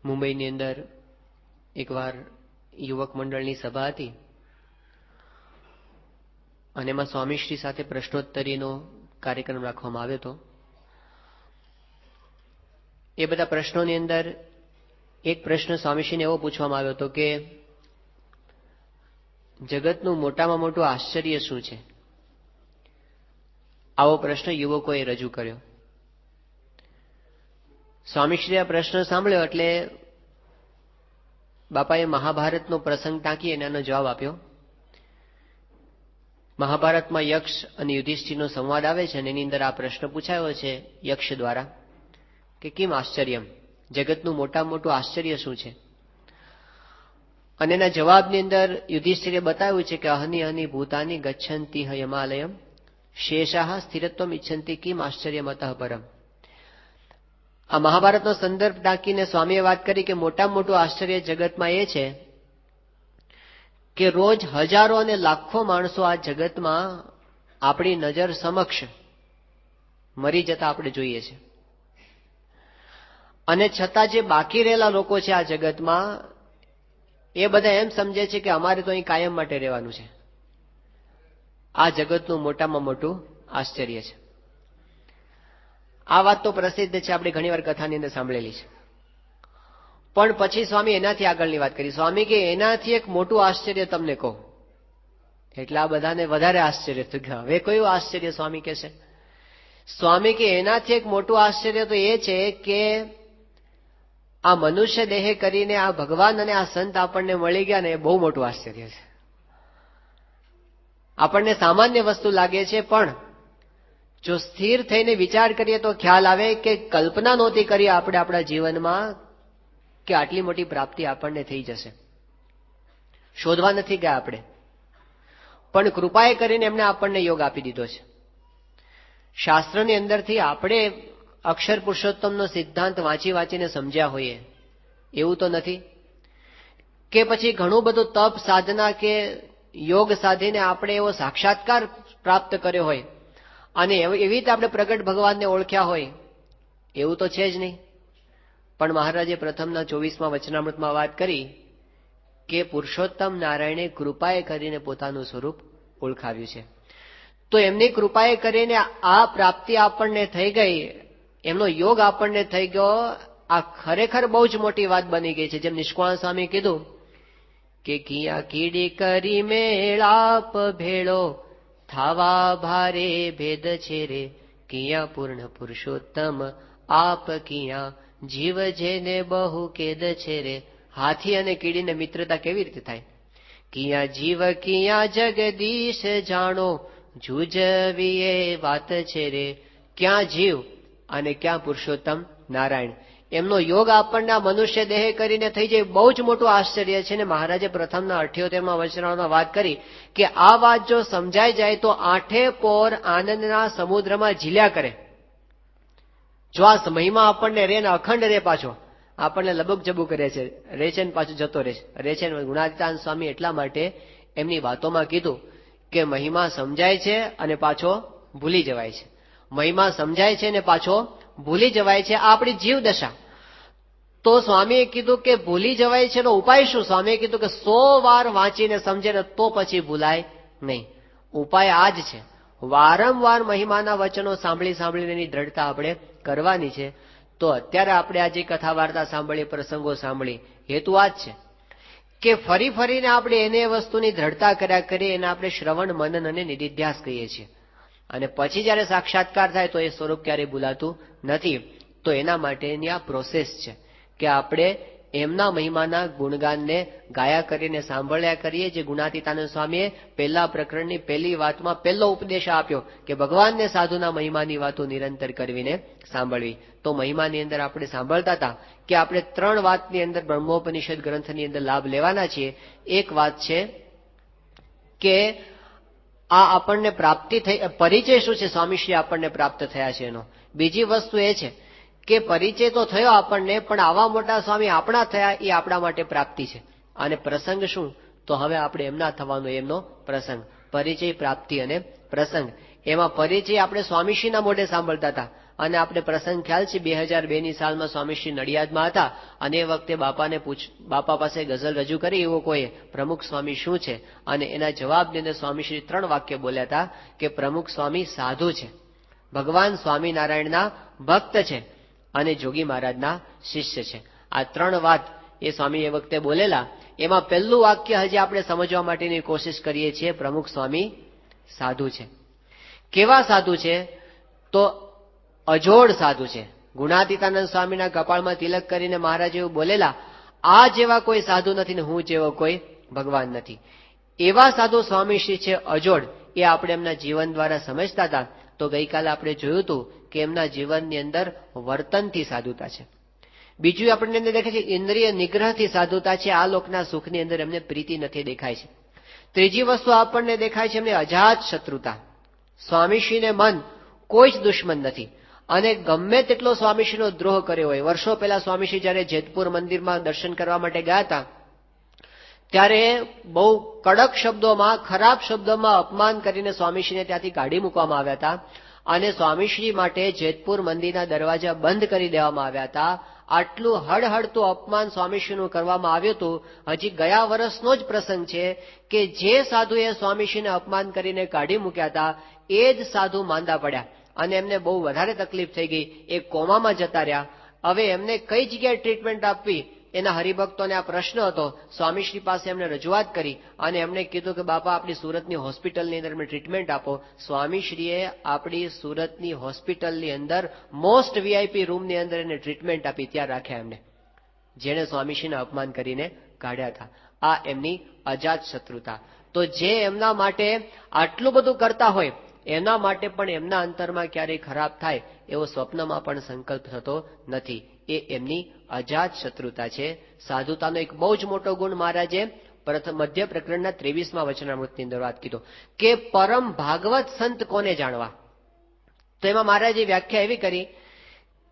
મુંબઈની અંદર એકવાર યુવક મંડળની સભા હતી અને એમાં સ્વામીશ્રી સાથે પ્રશ્નોત્તરીનો કાર્યક્રમ રાખવામાં આવ્યો હતો. એ બધા પ્રશ્નોની અંદર એક પ્રશ્ન સ્વામીશ્રીને એવો પૂછવામાં આવ્યો હતો કે જગતનું મોટામાં મોટું આશ્ચર્ય શું છે? આવો પ્રશ્ન યુવકોએ રજૂ કર્યો. સ્વામીશ્રીએ આ પ્રશ્ન સાંભળ્યો એટલે બાપાએ મહાભારતનો પ્રસંગ ટાંકી એનો જવાબ આપ્યો. મહાભારતમાં યક્ષ અને યુધિષ્ઠિરનો સંવાદ આવે છે અને એની અંદર આ પ્રશ્ન પૂછાયો છે યક્ષ દ્વારા કે કિમ આશ્ચર્યમ, જગતનું મોટામાં મોટું આશ્ચર્ય શું છે? અને એના જવાબની અંદર યુધિષ્ઠિરે બતાવ્યું છે કે અહની અહની ભૂતાની ગચ્છંતી યમાલયમ શેષાહ સ્થિરત્વમ ઇચ્છંતી કિમ આશ્ચર્યમ અતઃ પરમ. આ મહાભારતનો સંદર્ભ ટાંકીને સ્વામીએ વાત કરી કે મોટામાં મોટું આશ્ચર્ય જગતમાં એ છે કે રોજ હજારો અને લાખો માણસો આ જગતમાં આપણી નજર સમક્ષ મરી જતા આપણે જોઈએ છે. અને છતાં જે બાકી રહેલા લોકો છે આ જગતમાં એ બધા એમ સમજે છે કે અમારે તો અહીં કાયમ માટે રહેવાનું છે. આ જગતનું મોટામાં મોટું આશ્ચર્ય છે. આ વાત તો પ્રસિદ્ધ છે, આપણે ઘણી વાર કથાની અંદર સાંભળેલી છે. પણ પછી સ્વામી એનાથી આગળની વાત કરી. સ્વામી કે એનાથી એક મોટું આશ્ચર્ય તમને કહું. એટલે આ બધાને વધારે આશ્ચર્ય થયું કે હવે કયું આશ્ચર્ય સ્વામી કહે છે? સ્વામી કે એનાથી એક મોટું આશ્ચર્ય તો એ છે કે આ મનુષ્ય દેહ કરીને આ ભગવાન અને આ સંત આપણને મળી ગયા ને એ બહુ મોટું આશ્ચર્ય છે. આપણને સામાન્ય વસ્તુ લાગે છે, પણ જો સ્થિર થઈને વિચાર કરીએ તો ખ્યાલ આવે કે કલ્પના નહોતી કરી આપણે આપણા જીવનમાં કે આટલી મોટી પ્રાપ્તિ આપણને થઈ જશે. શોધવા નથી ગયા આપણે, પણ કૃપાએ કરીને એમને આપણને યોગ આપી દીધો છે. શાસ્ત્રની અંદરથી આપણે અક્ષર પુરુષોત્તમનો સિદ્ધાંત વાંચી વાંચીને સમજ્યા હોઈએ એવું તો નથી કે પછી ઘણું બધું તપ સાધના કે યોગ સાધીને આપણે એવો સાક્ષાત્કાર પ્રાપ્ત કર્યો હોય અને એવી રીતે આપણે પ્રગટ ભગવાનને ઓળખ્યા હોય એવું તો છે જ નહીં. પણ મહારાજે પ્રથમના 24મા વચનામૃતમાં વાત કરી કે પુરુષોત્તમ નારાયણે કૃપાએ કરીને પોતાનું સ્વરૂપ ઓળખાવ્યું છે. તો એમની કૃપાએ કરીને આ પ્રાપ્તિ આપણને થઈ ગઈ, એમનો યોગ આપણને થઈ ગયો. આ ખરેખર બહુ જ મોટી વાત બની ગઈ છે. જેમ નિષ્કાળ સ્વામી કીધું કે કિયા કીડી કરી મેળાપ ભેળો થાવા ભારે ભેદ છે રે, કિયા પૂર્ણ પુરુષોત્તમ આપ કિયા જીવ જેને બહુ કેદ છે રે. હાથી અને કીડીને મિત્રતા કેવી રીતે થાય? કિયા જીવ કિયા જગદીશ જાણો જુજવીએ વાત છે રે. ક્યાં જીવ અને ક્યાં પુરુષોત્તમ નારાયણ. એમનો યોગ આપણને મનુષ્ય દેહ કરીને થઈ જાય બહુ જ મોટું આશ્ચર્ય છે. ને મહારાજે પ્રથમના 78મા વચનામાં વાત કરી કે આ વાત જો સમજાઈ જાય તો આઠે પોર આનંદના સમુદ્રમાં ઝીલ્યા કરે. જો આ સમયમાં આપણને રે ને અખંડ રે, પાછો આપણને લબક જબુ કરે છે, રે છે ને પાછું જતો રહે છે. ગુણાતીતાન સ્વામી એટલા માટે એમની વાતોમાં કીધું કે મહિમા સમજાય છે અને પાછો ભૂલી જવાય છે. મહિમા સમજાય છે ને પાછો ભૂલી જવાય છે. આ આપણી જીવ દશા. તો સ્વામીએ કીધું કે ભૂલી જવાય છે એનો ઉપાય શું? સ્વામીએ કીધું કે 100 વાર વાંચીને સમજે ને તો પછી ભૂલાય નહીં. ઉપાય આ જ છે. વારંવાર મહિમાના વચનો સાંભળી સાંભળીને એની દ્રઢતા આપણે કરવાની છે. તો અત્યારે આપણે આ જે કથા વાર્તા સાંભળી, પ્રસંગો સાંભળી, હેતુ આ જ છે કે ફરી ફરીને આપણે એને વસ્તુની દ્રઢતા કર્યા કરીએ. એને આપણે શ્રવણ, મનન અને નિધિધ્યાસ કહીએ છીએ. અને પછી જયારે સાક્ષાત્કાર થાય તો એ સ્વરૂપ ક્યારેય ભૂલાતું નથી. તો એના માટેની આ પ્રોસેસ છે કે આપણે એમના મહિમાના ગુણગાનને ગાયા કરીને સાંભળ્યા કરીએ. જે ગુણાતીતાનંદ સ્વામીએ પહેલા પ્રકરણની પહેલી વાતમાં પહેલો ઉપદેશ આપ્યો કે ભગવાનને સાધુના મહિમાની વાતો નિરંતર કરવીને સાંભળવી. તો મહિમાની અંદર આપણે સાંભળતા હતા કે આપણે 3 વાતની અંદર બ્રહ્મોપનિષદ ગ્રંથની અંદર લાભ લેવાના છીએ. એક વાત છે કે આ આપણને પ્રાપ્તિ થઈ, પરિચય શું છે સ્વામીશ્રી આપણને પ્રાપ્ત થયા છે એનો. બીજી વસ્તુ એ છે કે પરિચય તો થયો આપણને, પણ આવા મોટા સ્વામી આપણા થયા એ આપણા માટે પ્રાપ્તિ છે. અને પ્રસંગ શું? તો હવે આપણે એમના થવાનો એમનો પ્રસંગ. પરિચય, પ્રાપ્તિ અને પ્રસંગ. એમાં પરિચય આપણે સ્વામીશ્રીના મોઢે સાંભળતા હતા અને આપણે પ્રસંગ ખ્યાલ છે 2002ની સાલમાં સ્વામીશ્રી નડિયાદમાં હતા અને એ વખતે બાપા પાસે ગઝલ રજૂ કરી એવો કોઈ પ્રમુખ સ્વામી શું છે, અને એના જવાબની અંદર સ્વામીશ્રી 3 વાક્ય બોલ્યા હતા કે પ્રમુખ સ્વામી સાધુ છે, ભગવાન સ્વામિનારાયણના ભક્ત છે અને જોગી મહારાજના શિષ્ય છે. આ 3 વાત એ સ્વામી એ વખતે બોલેલા. એમાં પહેલું વાક્ય હજી આપણે સમજવા માટેની કોશિશ કરીએ છીએ. પ્રમુખ સ્વામી સાધુ છે. કેવા સાધુ છે? તો અજોડ સાધુ છે. ગુણાતીતાનંદ સ્વામીના કપાળમાં તિલક કરીને મહારાજ એવું બોલેલા, આ જેવા કોઈ સાધુ નથી ને હું જેવો કોઈ ભગવાન નથી. એવા સાધુ સ્વામીશ્રી છે અજોડ. એ આપણે એમના જીવન દ્વારા સમજતા હતા. તો ગઈકાલે આપણે જોયું હતું કે એમના જીવનની અંદર વર્તનથી સાધુતા છે. બીજું આપણને અંદર દેખાય છે ઇન્દ્રિય નિગ્રહથી સાધુતા છે. આ લોકના સુખની અંદર એમને પ્રીતિ નથી દેખાય છે. ત્રીજી વસ્તુ આપણને દેખાય છે એમને અજાત શત્રુતા. સ્વામીશ્રીને મન કોઈ જ દુશ્મન નથી અને ગમે તેટલો સ્વામીશ્રીનો દ્રોહ કર્યો હોય. વર્ષો પહેલા સ્વામીશ્રી જયારે જેતપુર મંદિરમાં દર્શન કરવા માટે ગયા હતા ત્યારે બહુ કડક શબ્દોમાં, ખરાબ શબ્દોમાં અપમાન કરીને સ્વામીશ્રીને ત્યાંથી કાઢી મૂકવામાં આવ્યા હતા અને સ્વામીશ્રી માટે જેતપુર મંદિરના દરવાજા બંધ કરી દેવામાં આવ્યા હતા. આટલું હળહળતું અપમાન સ્વામીશ્રીનું કરવામાં આવ્યું હતું. હજી ગયા વર્ષનો જ પ્રસંગ છે કે જે સાધુએ સ્વામીશ્રીને અપમાન કરીને કાઢી મૂક્યા હતા એ જ સાધુ માંદા પડ્યા અને એમને બહુ વધારે તકલીફ થઈ ગઈ. એ કોમામાં જતા રહ્યા. હવે એમને કઈ જગ્યાએ ટ્રીટમેન્ટ આપવી એના હરિભક્તોને આ પ્રશ્ન હતો. સ્વામીશ્રી પાસે એમને રજૂઆત કરી અને એમણે કીધું કે બાપા આપણી સુરતની હોસ્પિટલની અંદર એમને ટ્રીટમેન્ટ આપો. સ્વામીશ્રીએ આપણી સુરતની હોસ્પિટલની અંદર મોસ્ટ વીઆઈપી રૂમની અંદર એને ટ્રીટમેન્ટ આપી, ત્યાં રાખ્યા એમને, જેણે સ્વામીશ્રીને અપમાન કરીને કાઢ્યા હતા. આ એમની અજાત શત્રુતા. તો જે એમના માટે આટલું બધું કરતા હોય એના માટે પણ એમના અંતરમાં ક્યારેય ખરાબ થાય એવો સ્વપ્નમાં પણ સંકલ્પ થતો નથી. એ એમની અજાત શત્રુતા છે. સાધુતાનો એક બહુ જ મોટો ગુણ મહારાજે મધ્ય પ્રકરણના 23મા વચનામૃતની અંદર વાત કીધો કે પરમ ભાગવત સંત કોને જાણવા. તો એમાં મહારાજે વ્યાખ્યા એવી કરી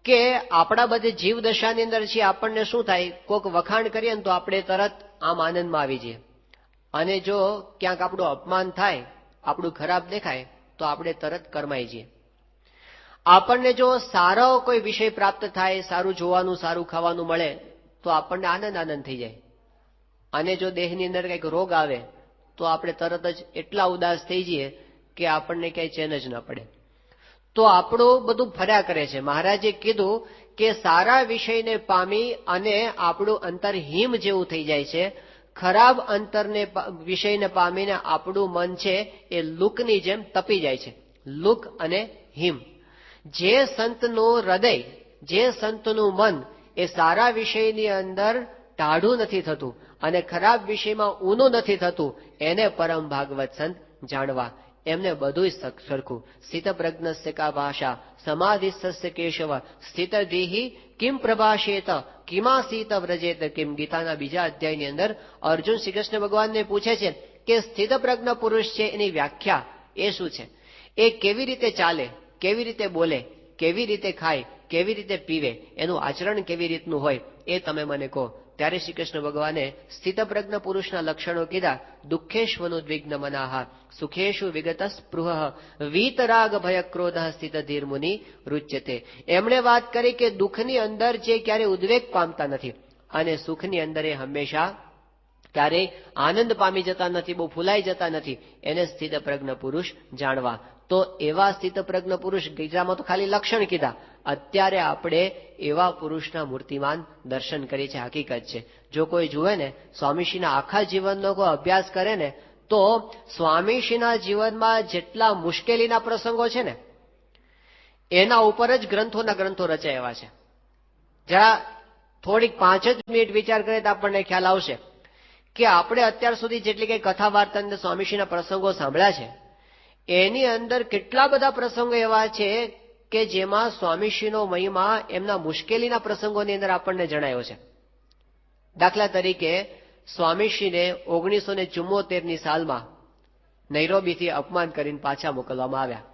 કે આપણા બધે જીવ દશાની અંદર છે આપણને શું થાય, કોઈક વખાણ કરીએ ને તો આપણે તરત આમ આનંદમાં આવી જઈએ અને જો ક્યાંક આપણું અપમાન થાય, આપણું ખરાબ દેખાય તો આપણે તરત કરમાઈ જઈએ. આપણને જો સારો કોઈ વિષય પ્રાપ્ત થાય, સારું જોવાનું, સારું ખાવાનું મળે તો આપણને આનંદ થઈ જાય અને જો દેહની અંદર કંઈક રોગ આવે તો આપણે તરત જ એટલા ઉદાસ થઈ જઈએ કે આપણને ક્યાંય ચેન જ ન પડે. તો આપણું બધું ફર્યા કરે છે. મહારાજે કીધું કે સારા વિષયને પામી અને આપણું અંતર હિમ જેવું થઈ જાય છે. ખરાબ અંતરને વિષયને પામીને આપણું મન છે એ લુકની જેમ તપી જાય છે. લુક અને હિમ. જે સંતનું હૃદય, જે સંતનું મન એ સારા વિષયની અંદર ટાઢું નથી થતું અને ખરાબ વિષયમાં ઊનું નથી થતું એને પરમ ભાગવત સંત જાણવા. એમને બધું સરખું. સ્થિત પ્રજ્ઞસ્ય કા ભાષા સમાધિસ્ય કેશવ સ્થિત દેહી કિમ પ્રભાષેત કિમાસીત વ્રજેત કિમ. ગીતાના 2જા અધ્યાયની અંદર અર્જુન શ્રી કૃષ્ણ ભગવાનને પૂછે છે કે સ્થિત પ્રજ્ઞ પુરુષ છે એની વ્યાખ્યા એ શું છે, એ કેવી રીતે ચાલે, કેવી રીતે બોલે, કેવી રીતે ખાય, કેવી રીતે પીવે, એનું આચરણ કેવી રીતનું હોય એ તમે મને કહો. ત્યારે શ્રી કૃષ્ણ ભગવાને સ્થિતપ્રજ્ઞ પુરુષના લક્ષણો કીધા. દુઃખેષ્વનુદ્વિગ્ન મનાહ સુખેશુ વિગત સ્પૃહ વીતરાગ ભય ક્રોધ સ્થિત ધીર મુનિ રુચ્યતે. એમણે વાત કરી કે દુઃખની અંદર જે ક્યારે ઉદ્વેગ પામતા નથી અને સુખની અંદર એ હંમેશા ક્યારેય આનંદ પામી જતા નથી, બહુ ફૂલાઈ જતા નથી, એને સ્થિતપ્રજ્ઞ પુરુષ જાણવા. તો એવા સ્થિતપ્રજ્ઞ પુરુષ, ગીતામાં તો ખાલી લક્ષણ કીધા, અત્યારે આપણે એવા પુરુષના મૂર્તિમાન દર્શન કરીએ છીએ. હકીકત છે. જો કોઈ જુએ ને સ્વામીશ્રીના આખા જીવનનો કોઈ અભ્યાસ કરે ને તો સ્વામીશ્રીના જીવનમાં જેટલા મુશ્કેલીના પ્રસંગો છે ને એના ઉપર જ ગ્રંથો રચાયા છે. જરા થોડીક 5 જ મિનિટ વિચાર કરીએ તો આપણને ખ્યાલ આવશે કે આપણે અત્યાર સુધી જેટલી કઈ કથા વાર્તા અંદર સ્વામીશ્રીના પ્રસંગો સાંભળ્યા છે એની અંદર કેટલા બધા પ્રસંગો એવા છે કે જેમાં સ્વામીશ્રીનો મહિમા એમના મુશ્કેલીના પ્રસંગોની અંદર આપણને જણાયો છે. દાખલા તરીકે સ્વામીશ્રીને 1974ની સાલમાં નૈરોબીથી અપમાન કરીને પાછા મોકલવામાં આવ્યા.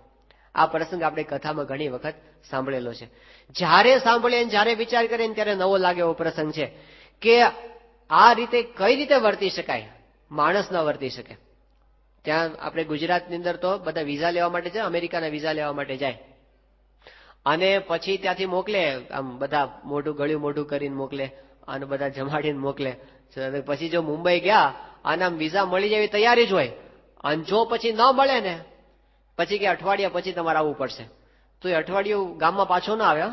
આ પ્રસંગ આપણે કથામાં ઘણી વખત સાંભળેલો છે. જ્યારે સાંભળીએ જ્યારે વિચાર કરીએ ત્યારે નવો લાગે એવો પ્રસંગ છે કે આ રીતે કઈ રીતે વર્તી શકાય, માણસ ન વર્તી શકે. ત્યાં આપણે ગુજરાતની અંદર તો બધા વિઝા લેવા માટે જાય, અમેરિકાના વિઝા લેવા માટે જાય અને પછી ત્યાંથી મોકલે, આમ બધા મોઢું ગળ્યું મોઢું કરીને મોકલે અને બધા જમાડીને મોકલે. પછી જો મુંબઈ ગયા અને આમ વિઝા મળી જાય તૈયારી જ હોય, અને જો પછી ન મળે ને પછી કે અઠવાડિયા પછી તમારે આવવું પડશે. તો એ અઠવાડિયું ગામમાં પાછો ના આવે,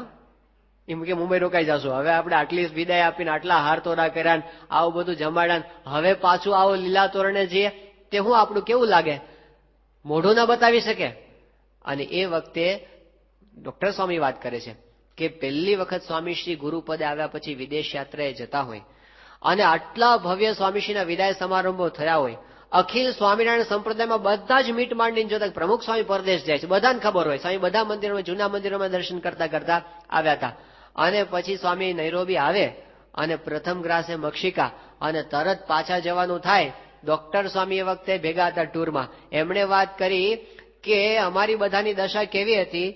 એમ કે મુંબઈ રોકાઈ જશો. હવે આપણે આટલી વિદાય આપીને આટલા હાર તોરા કર્યા, આવું બધું જમાડ્યા, હવે પાછું આવો લીલા તોરણે જઈએ તે હું આપણું કેવું લાગે, મોઢું ના બતાવી શકે. અને એ વખતે ડોક્ટર સ્વામી વાત કરે છે કે પહેલી વખત સ્વામીશ્રી ગુરુપદે આવ્યા પછી વિદેશ યાત્રાએ જતા હોય અને આટલા ભવ્ય સ્વામીશ્રીના વિદાય સમારંભો થયા હોય, અખિલ સ્વામિનારાયણ સંપ્રદાયમાં બધા જ મીટ માંડીને જોતા પ્રમુખ સ્વામી પરદેશ જાય છે, બધાને ખબર હોય. સ્વામી બધા મંદિરોમાં, જૂના મંદિરોમાં દર્શન કરતા કરતા આવ્યા હતા. અને પછી સ્વામી નૈરોબી આવે અને પ્રથમ ગ્રાસે મક્ષિકા અને તરત પાછા જવાનું થાય. ડોક્ટર સ્વામી એ વખતે ભેગા હતા ટૂરમાં. એમણે વાત કરી કે અમારી બધાની દશા કેવી હતી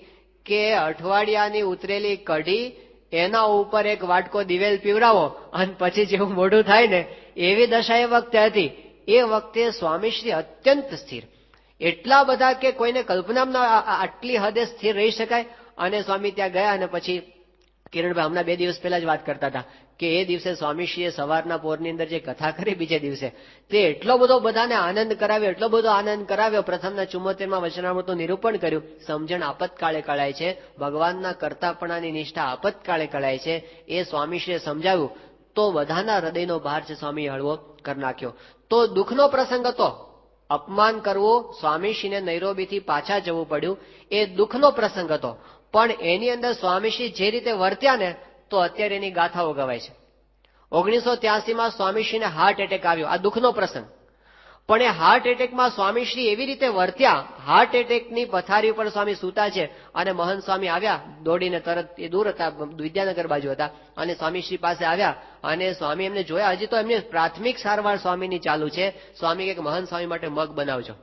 કે અઠવાડિયાની ઉતરેલી કઢી, એના ઉપર એક વાટકો દિવેલ પીવડાવો અને પછી જેવું મોઢું થાય ને એવી દશા એ વખતે હતી. એ વખતે સ્વામીશ્રી અત્યંત સ્થિર, એટલા બધા કે કોઈને કલ્પનામાં આટલી હદે સ્થિર રહી શકાય. અને સ્વામી ત્યાં ગયા અને પછી કિરણભાઈ હમણાં 2 દિવસ પહેલા જ વાત કરતા હતા કે એ દિવસે સ્વામીશ્રીએ સવારના પોરની અંદર જે કથા કરી બીજે દિવસે, તે એટલો બધો બધાને આનંદ કરાવ્યો, એટલો બધો આનંદ કરાવ્યો. પ્રથમના 74માં વચનામૃતનું નિરૂપણ કર્યું. સમજણ આપતકાળે કળાય છે, ભગવાનના કર્તાપણાની નિષ્ઠા આપતકાળે કળાય છે, એ સ્વામીશ્રીએ સમજાવ્યું. તો બધાના હૃદયનો ભાર છે સ્વામીએ હળવો કરી નાખ્યો. તો દુઃખનો પ્રસંગ હતો, અપમાન કરવું, સ્વામીશ્રીને નૈરોબીથી પાછા જવું પડ્યું, એ દુઃખનો પ્રસંગ હતો. પણ એની અંદર સ્વામીશ્રી જે રીતે વર્ત્યા ને તો અત્યારે એની ગાથાઓ ગવાય છે. 1983માં સ્વામીશ્રીને હાર્ટ એટેક આવ્યો, આ દુઃખનો પ્રસંગ. પણ એ હાર્ટ એટેકમાં સ્વામીશ્રી એવી રીતે વર્ત્યા, હાર્ટ એટેકની પથારી ઉપર સ્વામી સૂતા છે અને મહંત સ્વામી આવ્યા દોડીને, તરત એ દૂર હતા, વિદ્યાનગર બાજુ હતા, અને સ્વામીશ્રી પાસે આવ્યા અને સ્વામી એમને જોયા. હજી તો એમની પ્રાથમિક સારવાર સ્વામીની ચાલુ છે. સ્વામી કે મહંત સ્વામી માટે મગ બનાવજો.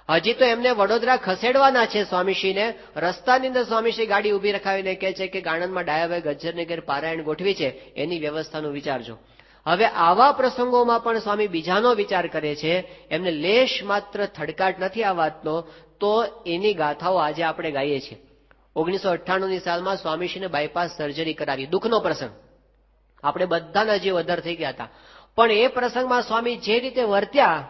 હજી તો એમને વડોદરા ખસેડવાના છે સ્વામીશ્રીને. રસ્તાની અંદર સ્વામીશ્રી ગાડી ઉભી રખાવીને કહે છે કે ગાણંદમાં ડાયાભાઈ ગજ્જરને ઘેર પારાયણ ગોઠવી છે, એની વ્યવસ્થાનું વિચારજો. હવે આવા પ્રસંગોમાં પણ સ્વામી બીજાનો વિચાર કરે છે, એમને લેશ માત્ર થડકાટ નથી આ વાતનો. તો એની ગાથાઓ આજે આપણે ગાઈએ છીએ. 1998ની સાલમાં સ્વામીશ્રીને બાયપાસ સર્જરી કરાવી, દુઃખનો પ્રસંગ, આપણે બધાના જીવ અધર થઈ ગયા હતા. પણ એ પ્રસંગમાં સ્વામી જે રીતે વર્ત્યા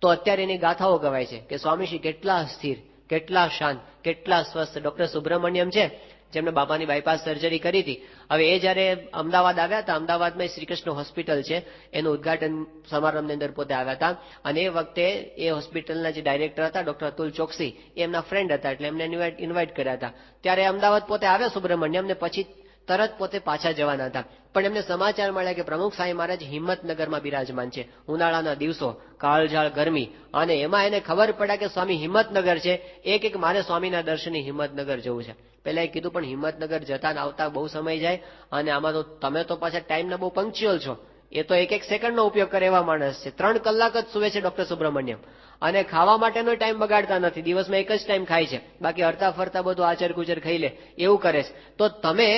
તો અત્યારે એની ગાથાઓ ગવાય છે કે સ્વામીશ્રી કેટલા સ્થિર, કેટલા શાંત, કેટલા સ્વસ્થ. ડોક્ટર સુબ્રમણ્યમ છે જેમને બાપાની બાયપાસ સર્જરી કરી હતી. હવે એ જયારે અમદાવાદ આવ્યા હતા, અમદાવાદમાં શ્રી કૃષ્ણ હોસ્પિટલ છે, એનું ઉદઘાટન સમારંભની અંદર પોતે આવ્યા હતા. અને એ વખતે એ હોસ્પિટલના જે ડાયરેક્ટર હતા ડોક્ટર અતુલ ચોકસી, એ એમના ફ્રેન્ડ હતા, એટલે એમને ઇન્વાઇટ કર્યા હતા. ત્યારે અમદાવાદ પોતે આવ્યા સુબ્રમણ્યમ, ને પછી તરત પોતે પાછા જવાના હતા. પણ એમને સમાચાર મળ્યા કે પ્રમુખ સ્વામી મહારાજ હિંમતનગરમાં બિરાજમાન છે, ઉનાળાના દિવસો, કાળઝાળ ગરમી, અને એમાં એને ખબર પડ્યા કે સ્વામી હિંમતનગર છે. એક મારે સ્વામીના દર્શને હિંમતનગર જવું છે. પહેલા એ કીધું પણ હિંમતનગર જતા ને આવતા બહુ સમય જાય, અને આમાં તો તમે તો પાછા ટાઈમના બહુ પંક્ચ્યુઅલ છો, એ તો એક સેકન્ડનો ઉપયોગ કરે એવા માણસ છે. 3 કલાક જ સુવે છે ડોક્ટર સુબ્રમણ્યમ, અને ખાવા માટેનો ટાઈમ બગાડતા નથી, દિવસમાં એક જ ટાઈમ ખાય છે, બાકી હરતા ફરતા બધું આચર કુચર ખાઈ લે એવું કરે છે. તો તમે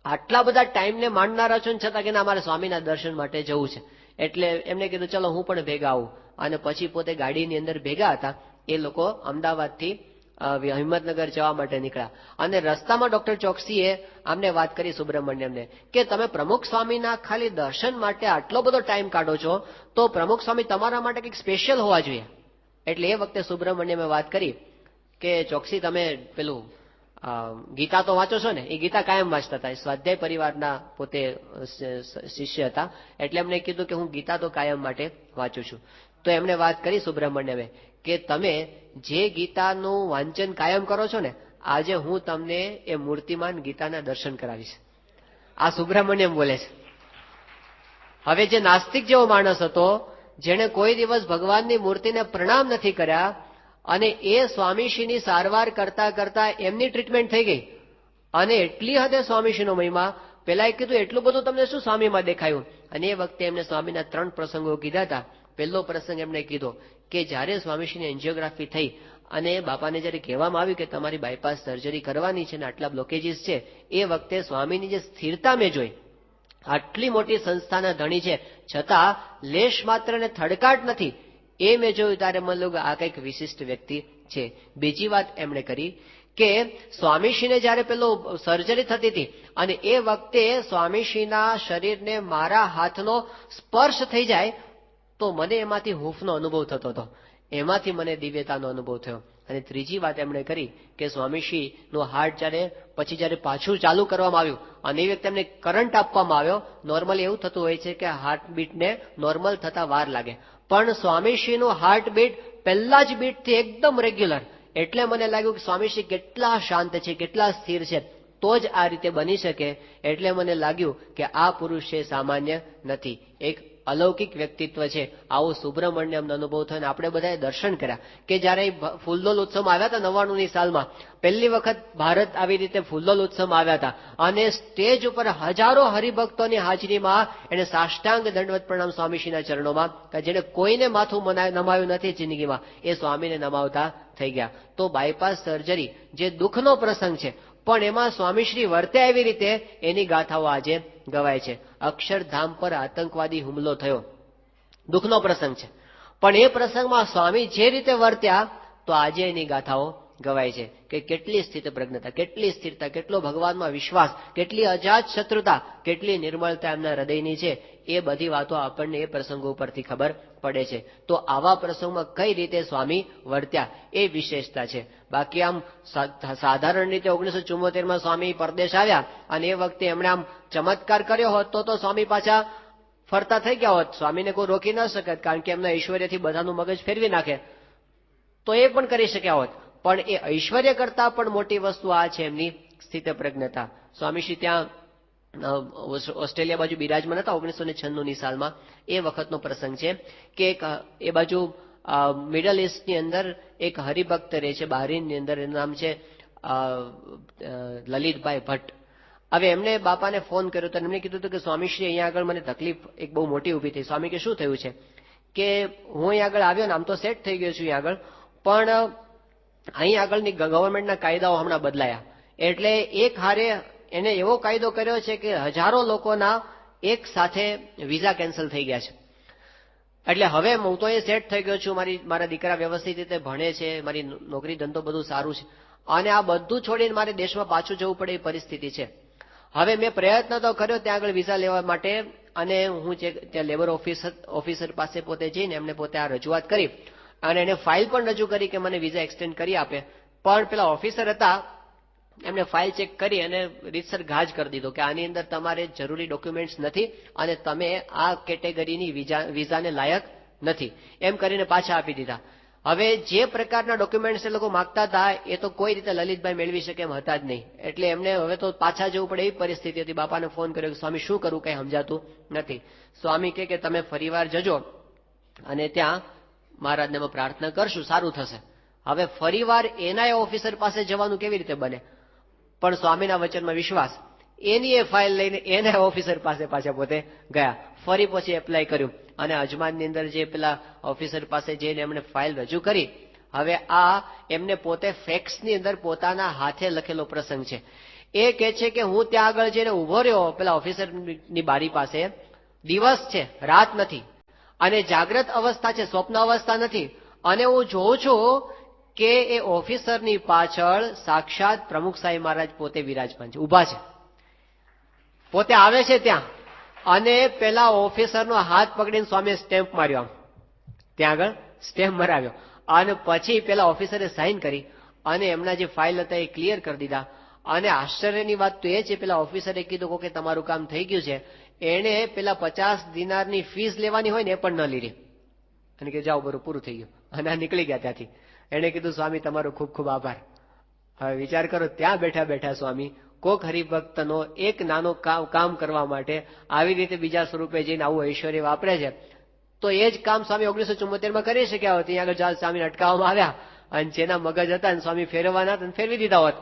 આટલા બધા ટાઈમને માનનારા છો ને છતાં કે ના મારે સ્વામીના દર્શન માટે જવું છે. એટલે એમને કીધું ચલો હું પણ ભેગા આવું. અને પછી પોતે ગાડીની અંદર ભેગા હતા. એ લોકો અમદાવાદથી હિંમતનગર જવા માટે નીકળ્યા. અને રસ્તામાં ડોક્ટર ચોકસીએ આમને વાત કરી સુબ્રમણ્યમને કે તમે પ્રમુખ સ્વામીના ખાલી દર્શન માટે આટલો બધો ટાઈમ કાઢો છો, તો પ્રમુખ સ્વામી તમારા માટે કંઈક સ્પેશિયલ હોવા જોઈએ. એટલે એ વખતે સુબ્રમણ્યમે વાત કરી કે ચોકસી તમે પેલું ગીતા તો વાંચો છો ને? એ ગીતા કાયમ વાંચતા હતા, સ્વાધ્યાય પરિવારના પોતે શિષ્ય હતા. એટલે એમને કીધું કે હું ગીતા તો કાયમ માટે વાંચું છું. તો એમણે વાત કરી સુબ્રમણ્યમે કે તમે જે ગીતાનું વાંચન કાયમ કરો છો ને, આજે હું તમને એ મૂર્તિમાન ગીતાના દર્શન કરાવીશ. આ સુબ્રમણ્યમ બોલે છે. હવે જે નાસ્તિક જેવો માણસ હતો, જેને કોઈ દિવસ ભગવાનની મૂર્તિને પ્રણામ નથી કર્યા, અને એ સ્વામીશ્રીની સારવાર કરતા કરતા એમની ટ્રીટમેન્ટ થઈ ગઈ. અને એટલી હદે સ્વામીશ્રીનો મહિમા, પેલા એ કીધું એટલું બધું તમને શું સ્વામીમાં દેખાયું? અને એ વખતે એમને સ્વામીના 3 પ્રસંગો કીધા હતા. પહેલો પ્રસંગ એમણે કીધો કે જ્યારે સ્વામીશ્રીની એન્જિયોગ્રાફી થઈ અને બાપાને જ્યારે કહેવામાં આવ્યું કે તમારી બાયપાસ સર્જરી કરવાની છે ને આટલા બ્લોકેજીસ છે, એ વખતે સ્વામીની જે સ્થિરતા મેં જોઈ, આટલી મોટી સંસ્થાના ધણી છે છતાં લેશ માત્ર ને થડકાટ નથી, એ મેં જોયું ત્યારે મને લાગ્યું આ કંઈક વિશિષ્ટ વ્યક્તિ છે. બીજી વાત એમણે કરી કે સ્વામીશ્રીને જયારે પેલો સર્જરી થતી હતી અને એ વખતે સ્વામીશ્રીના શરીરને મારા હાથનો સ્પર્શ થઈ જાય તો મને એમાંથી હૂંફનો અનુભવ થતો હતો, એમાંથી મને દિવ્યતાનો અનુભવ થયો. અને ત્રીજી વાત એમણે કરી કે સ્વામીશ્રીનું હાર્ટ જયારે પાછું ચાલુ કરવામાં આવ્યું અને એ વખતે એમને કરંટ આપવામાં આવ્યો. નોર્મલી એવું થતું હોય છે કે હાર્ટબીટને નોર્મલ થતા વાર લાગે, પણ સ્વામીશ્રીનું હાર્ટબીટ પહેલા જ બીટથી એકદમ રેગ્યુલર. એટલે મને લાગ્યું કે સ્વામીશ્રી કેટલા શાંત છે, કેટલા સ્થિર છે, તો જ આ રીતે બની શકે. એટલે મને લાગ્યું કે આ પુરુષ છે સામાન્ય નથી, એક અલૌકિક વ્યક્તિત્વ છે. આવો સુબ્રમણ્યમનો અનુભવ થયો અને આપણે બધાએ દર્શન કર્યા કે જયારે ફૂલદોલ ઉત્સવમાં આવ્યા હતા 99ની સાલમાં, પહેલી વખત ભારત આવી રીતે ફૂલદોલ ઉત્સવમાં આવ્યા હતા અને સ્ટેજ ઉપર હજારો હરિભક્તોની હાજરીમાં એને સાષ્ટાંગ દંડવત પ્રણામ સ્વામીશ્રીના ચરણોમાં, કે જેને કોઈને માથું નમાયું નથી જિંદગીમાં, એ સ્વામીને નમાવતા થઈ ગયા. તો બાયપાસ સર્જરી જે દુઃખનો પ્રસંગ છે, પણ એમાં સ્વામીશ્રી વર્તે એવી રીતે એની ગાથાઓ આજે ગવાય છે. અક્ષરધામ પર આતંકવાદી હુમલો થયો, દુઃખનો પ્રસંગ છે, પણ એ પ્રસંગમાં સ્વામી જે રીતે વર્ત્યા તો આજે એની ગાથાઓ ગવાય છે. કે કેટલી સ્થિત પ્રજ્ઞતા, કેટલી સ્થિરતા, કેટલો ભગવાનમાં વિશ્વાસ, કેટલી અજાત શત્રુતા, કેટલી નિર્મળતા એમના હૃદયની છે, એ બધી વાતો આપણને એ પ્રસંગો ઉપરથી ખબર પડે છે. તો આવા પ્રસંગમાં કઈ રીતે સ્વામી વર્ત્યા એ વિશેષતા છે. બાકી આમ સાધારણ રીતે 1974માં સ્વામી પરદેશ આવ્યા અને એ વખતે એમણે આમ ચમત્કાર કર્યો હોત તો સ્વામી પાછા ફરતા થઈ ગયા હોત, સ્વામીને કોઈ રોકી ન શકે, કારણ કે એમના ઐશ્વર્યથી બધાનું મગજ ફેરવી નાખે, તો એ પણ કરી શક્યા હોત. પણ એ ઐશ્વર્ય કરતા પણ મોટી વસ્તુ આ છે એમની સ્થિત પ્રજ્ઞતા. સ્વામીશ્રી ત્યાં ઓસ્ટ્રેલિયા બાજુ બિરાજમાન હતા 1996ની સાલમાં. એ વખતનો પ્રસંગ છે કે એ બાજુ મિડલ ઇસ્ટની અંદર એક હરિભક્ત રહે છે બહારીનની અંદર, એનું નામ છે લલિતભાઈ ભટ્ટ. હવે એમને બાપાને ફોન કર્યો તો એમને કીધું હતું કે સ્વામીશ્રી અહીંયા આગળ મને તકલીફ એક બહુ મોટી ઊભી થઈ. સ્વામી કે શું થયું છે? કે હું અહીંયા આગળ આવ્યો ને આમ તો સેટ થઈ ગયો છું અહીંયા આગળ, પણ અહીં આગળની ગવર્મેન્ટના કાયદાઓ હમણાં બદલાયા, એટલે એક હારે એને એવો કાયદો કર્યો છે કે હજારો લોકોના એક સાથે વિઝા કેન્સલ થઈ ગયા છે. એટલે હવે હું તો એ સેટ થઈ ગયો છું, મારા દીકરા વ્યવસ્થિત રીતે ભણે છે, મારી નોકરી ધંધો બધું સારું છે, અને આ બધું છોડીને મારે દેશમાં પાછું જવું પડે એ પરિસ્થિતિ છે. હવે મેં પ્રયત્ન તો કર્યો ત્યાં આગળ વિઝા લેવા માટે, અને હું જે ત્યાં લેબર ઓફિસર પાસે પોતે જઈને એમને પોતે આ રજૂઆત કરી અને એને ફાઇલ પણ રજૂ કરી કે મને વિઝા એક્સટેન્ડ કરી આપે. પણ પેલા ઓફિસર હતા એમને ફાઇલ ચેક કરી અને રીતસર ગાજ કરી દીધો કે આની અંદર તમારે જરૂરી ડોક્યુમેન્ટ્સ નથી અને તમે આ કેટેગરીની વિઝાને લાયક નથી, એમ કરીને પાછા આપી દીધા. હવે જે પ્રકારના ડોક્યુમેન્ટ્સ એ લોકો માંગતા હતા એ તો કોઈ રીતે લલિતભાઈ મેળવી શકે એમ હતા જ નહીં. એટલે એમને હવે તો પાછા જવું પડે એવી પરિસ્થિતિ હતી. બાપાને ફોન કર્યો કે સ્વામી શું કરું, કઈ સમજાતું નથી. સ્વામી કે તમે ફરીવાર જજો અને ત્યાં મહારાજને પ્રાર્થના કરશું, સારું થશે. હવે ફરીવાર એના ઓફિસર પાસે જવાનું કેવી રીતે બને? પણ સ્વામીના વચનમાં વિશ્વાસ, એની એ ફાઇલ લઈને એના ઓફિસર પાસે પાછા પોતે ગયા, ફરી પછી એપ્લાય કર્યું અને અજમાનની અંદર જે પેલા ઓફિસર પાસે જઈને એમણે ફાઇલ રજૂ કરી. હવે આ એમને પોતે ફેક્સની અંદર પોતાના હાથે લખેલો પ્રસંગ છે. એ કહે છે કે હું ત્યાં આગળ જઈને ઉભો રહ્યો પેલા ઓફિસરની બારી પાસે, દિવસ છે, રાત નથી, અને જાગ્રત અવસ્થા છે, સ્વપ્ન અવસ્થા નથી, અને હું જોઉં છું કે એ ઓફિસરની પાછળ સાક્ષાત પ્રમુખ સાહેબ મહારાજ પોતે વિરાજમાન છે, ઉભા છે, પોતે આવે છે ત્યાં, અને પેલા ઓફિસરનો હાથ પકડીને સ્વામીએ સ્ટેમ્પ માર્યો, ત્યાં આગળ સ્ટેમ્પ મરાવ્યો, અને પછી પેલા ઓફિસરે સાઇન કરી અને એમના જે ફાઇલ હતા એ ક્લિયર કરી દીધા. અને આશ્ચર્યની વાત તો એ છે પેલા ઓફિસરે કીધું કે તમારું કામ થઈ ગયું છે. એને પેલા 50 દિનારની ફીસ લેવાની હોય ને એ પણ ન લીધી, અને કે જાઓ બરું પૂરું થઈ ગયું, અને આ નીકળી ગયા ત્યાંથી. એને કીધું સ્વામી તમારો ખૂબ ખૂબ આભાર. હવે વિચાર કરો, ત્યાં બેઠા બેઠા સ્વામી કોક હરિભક્તનો એક નાનો કામ કરવા માટે આવી રીતે બીજા સ્વરૂપે જઈને આવું ઐશ્વર્ય વાપરે છે. તો એ જ કામ સ્વામી 1974માં કરી શક્યા હોત. ત્યાં આગળ સ્વામીને અટકાવવામાં આવ્યા અને જેના મગજ હતા સ્વામી ફેરવવાના હતા ફેરવી દીધા હોત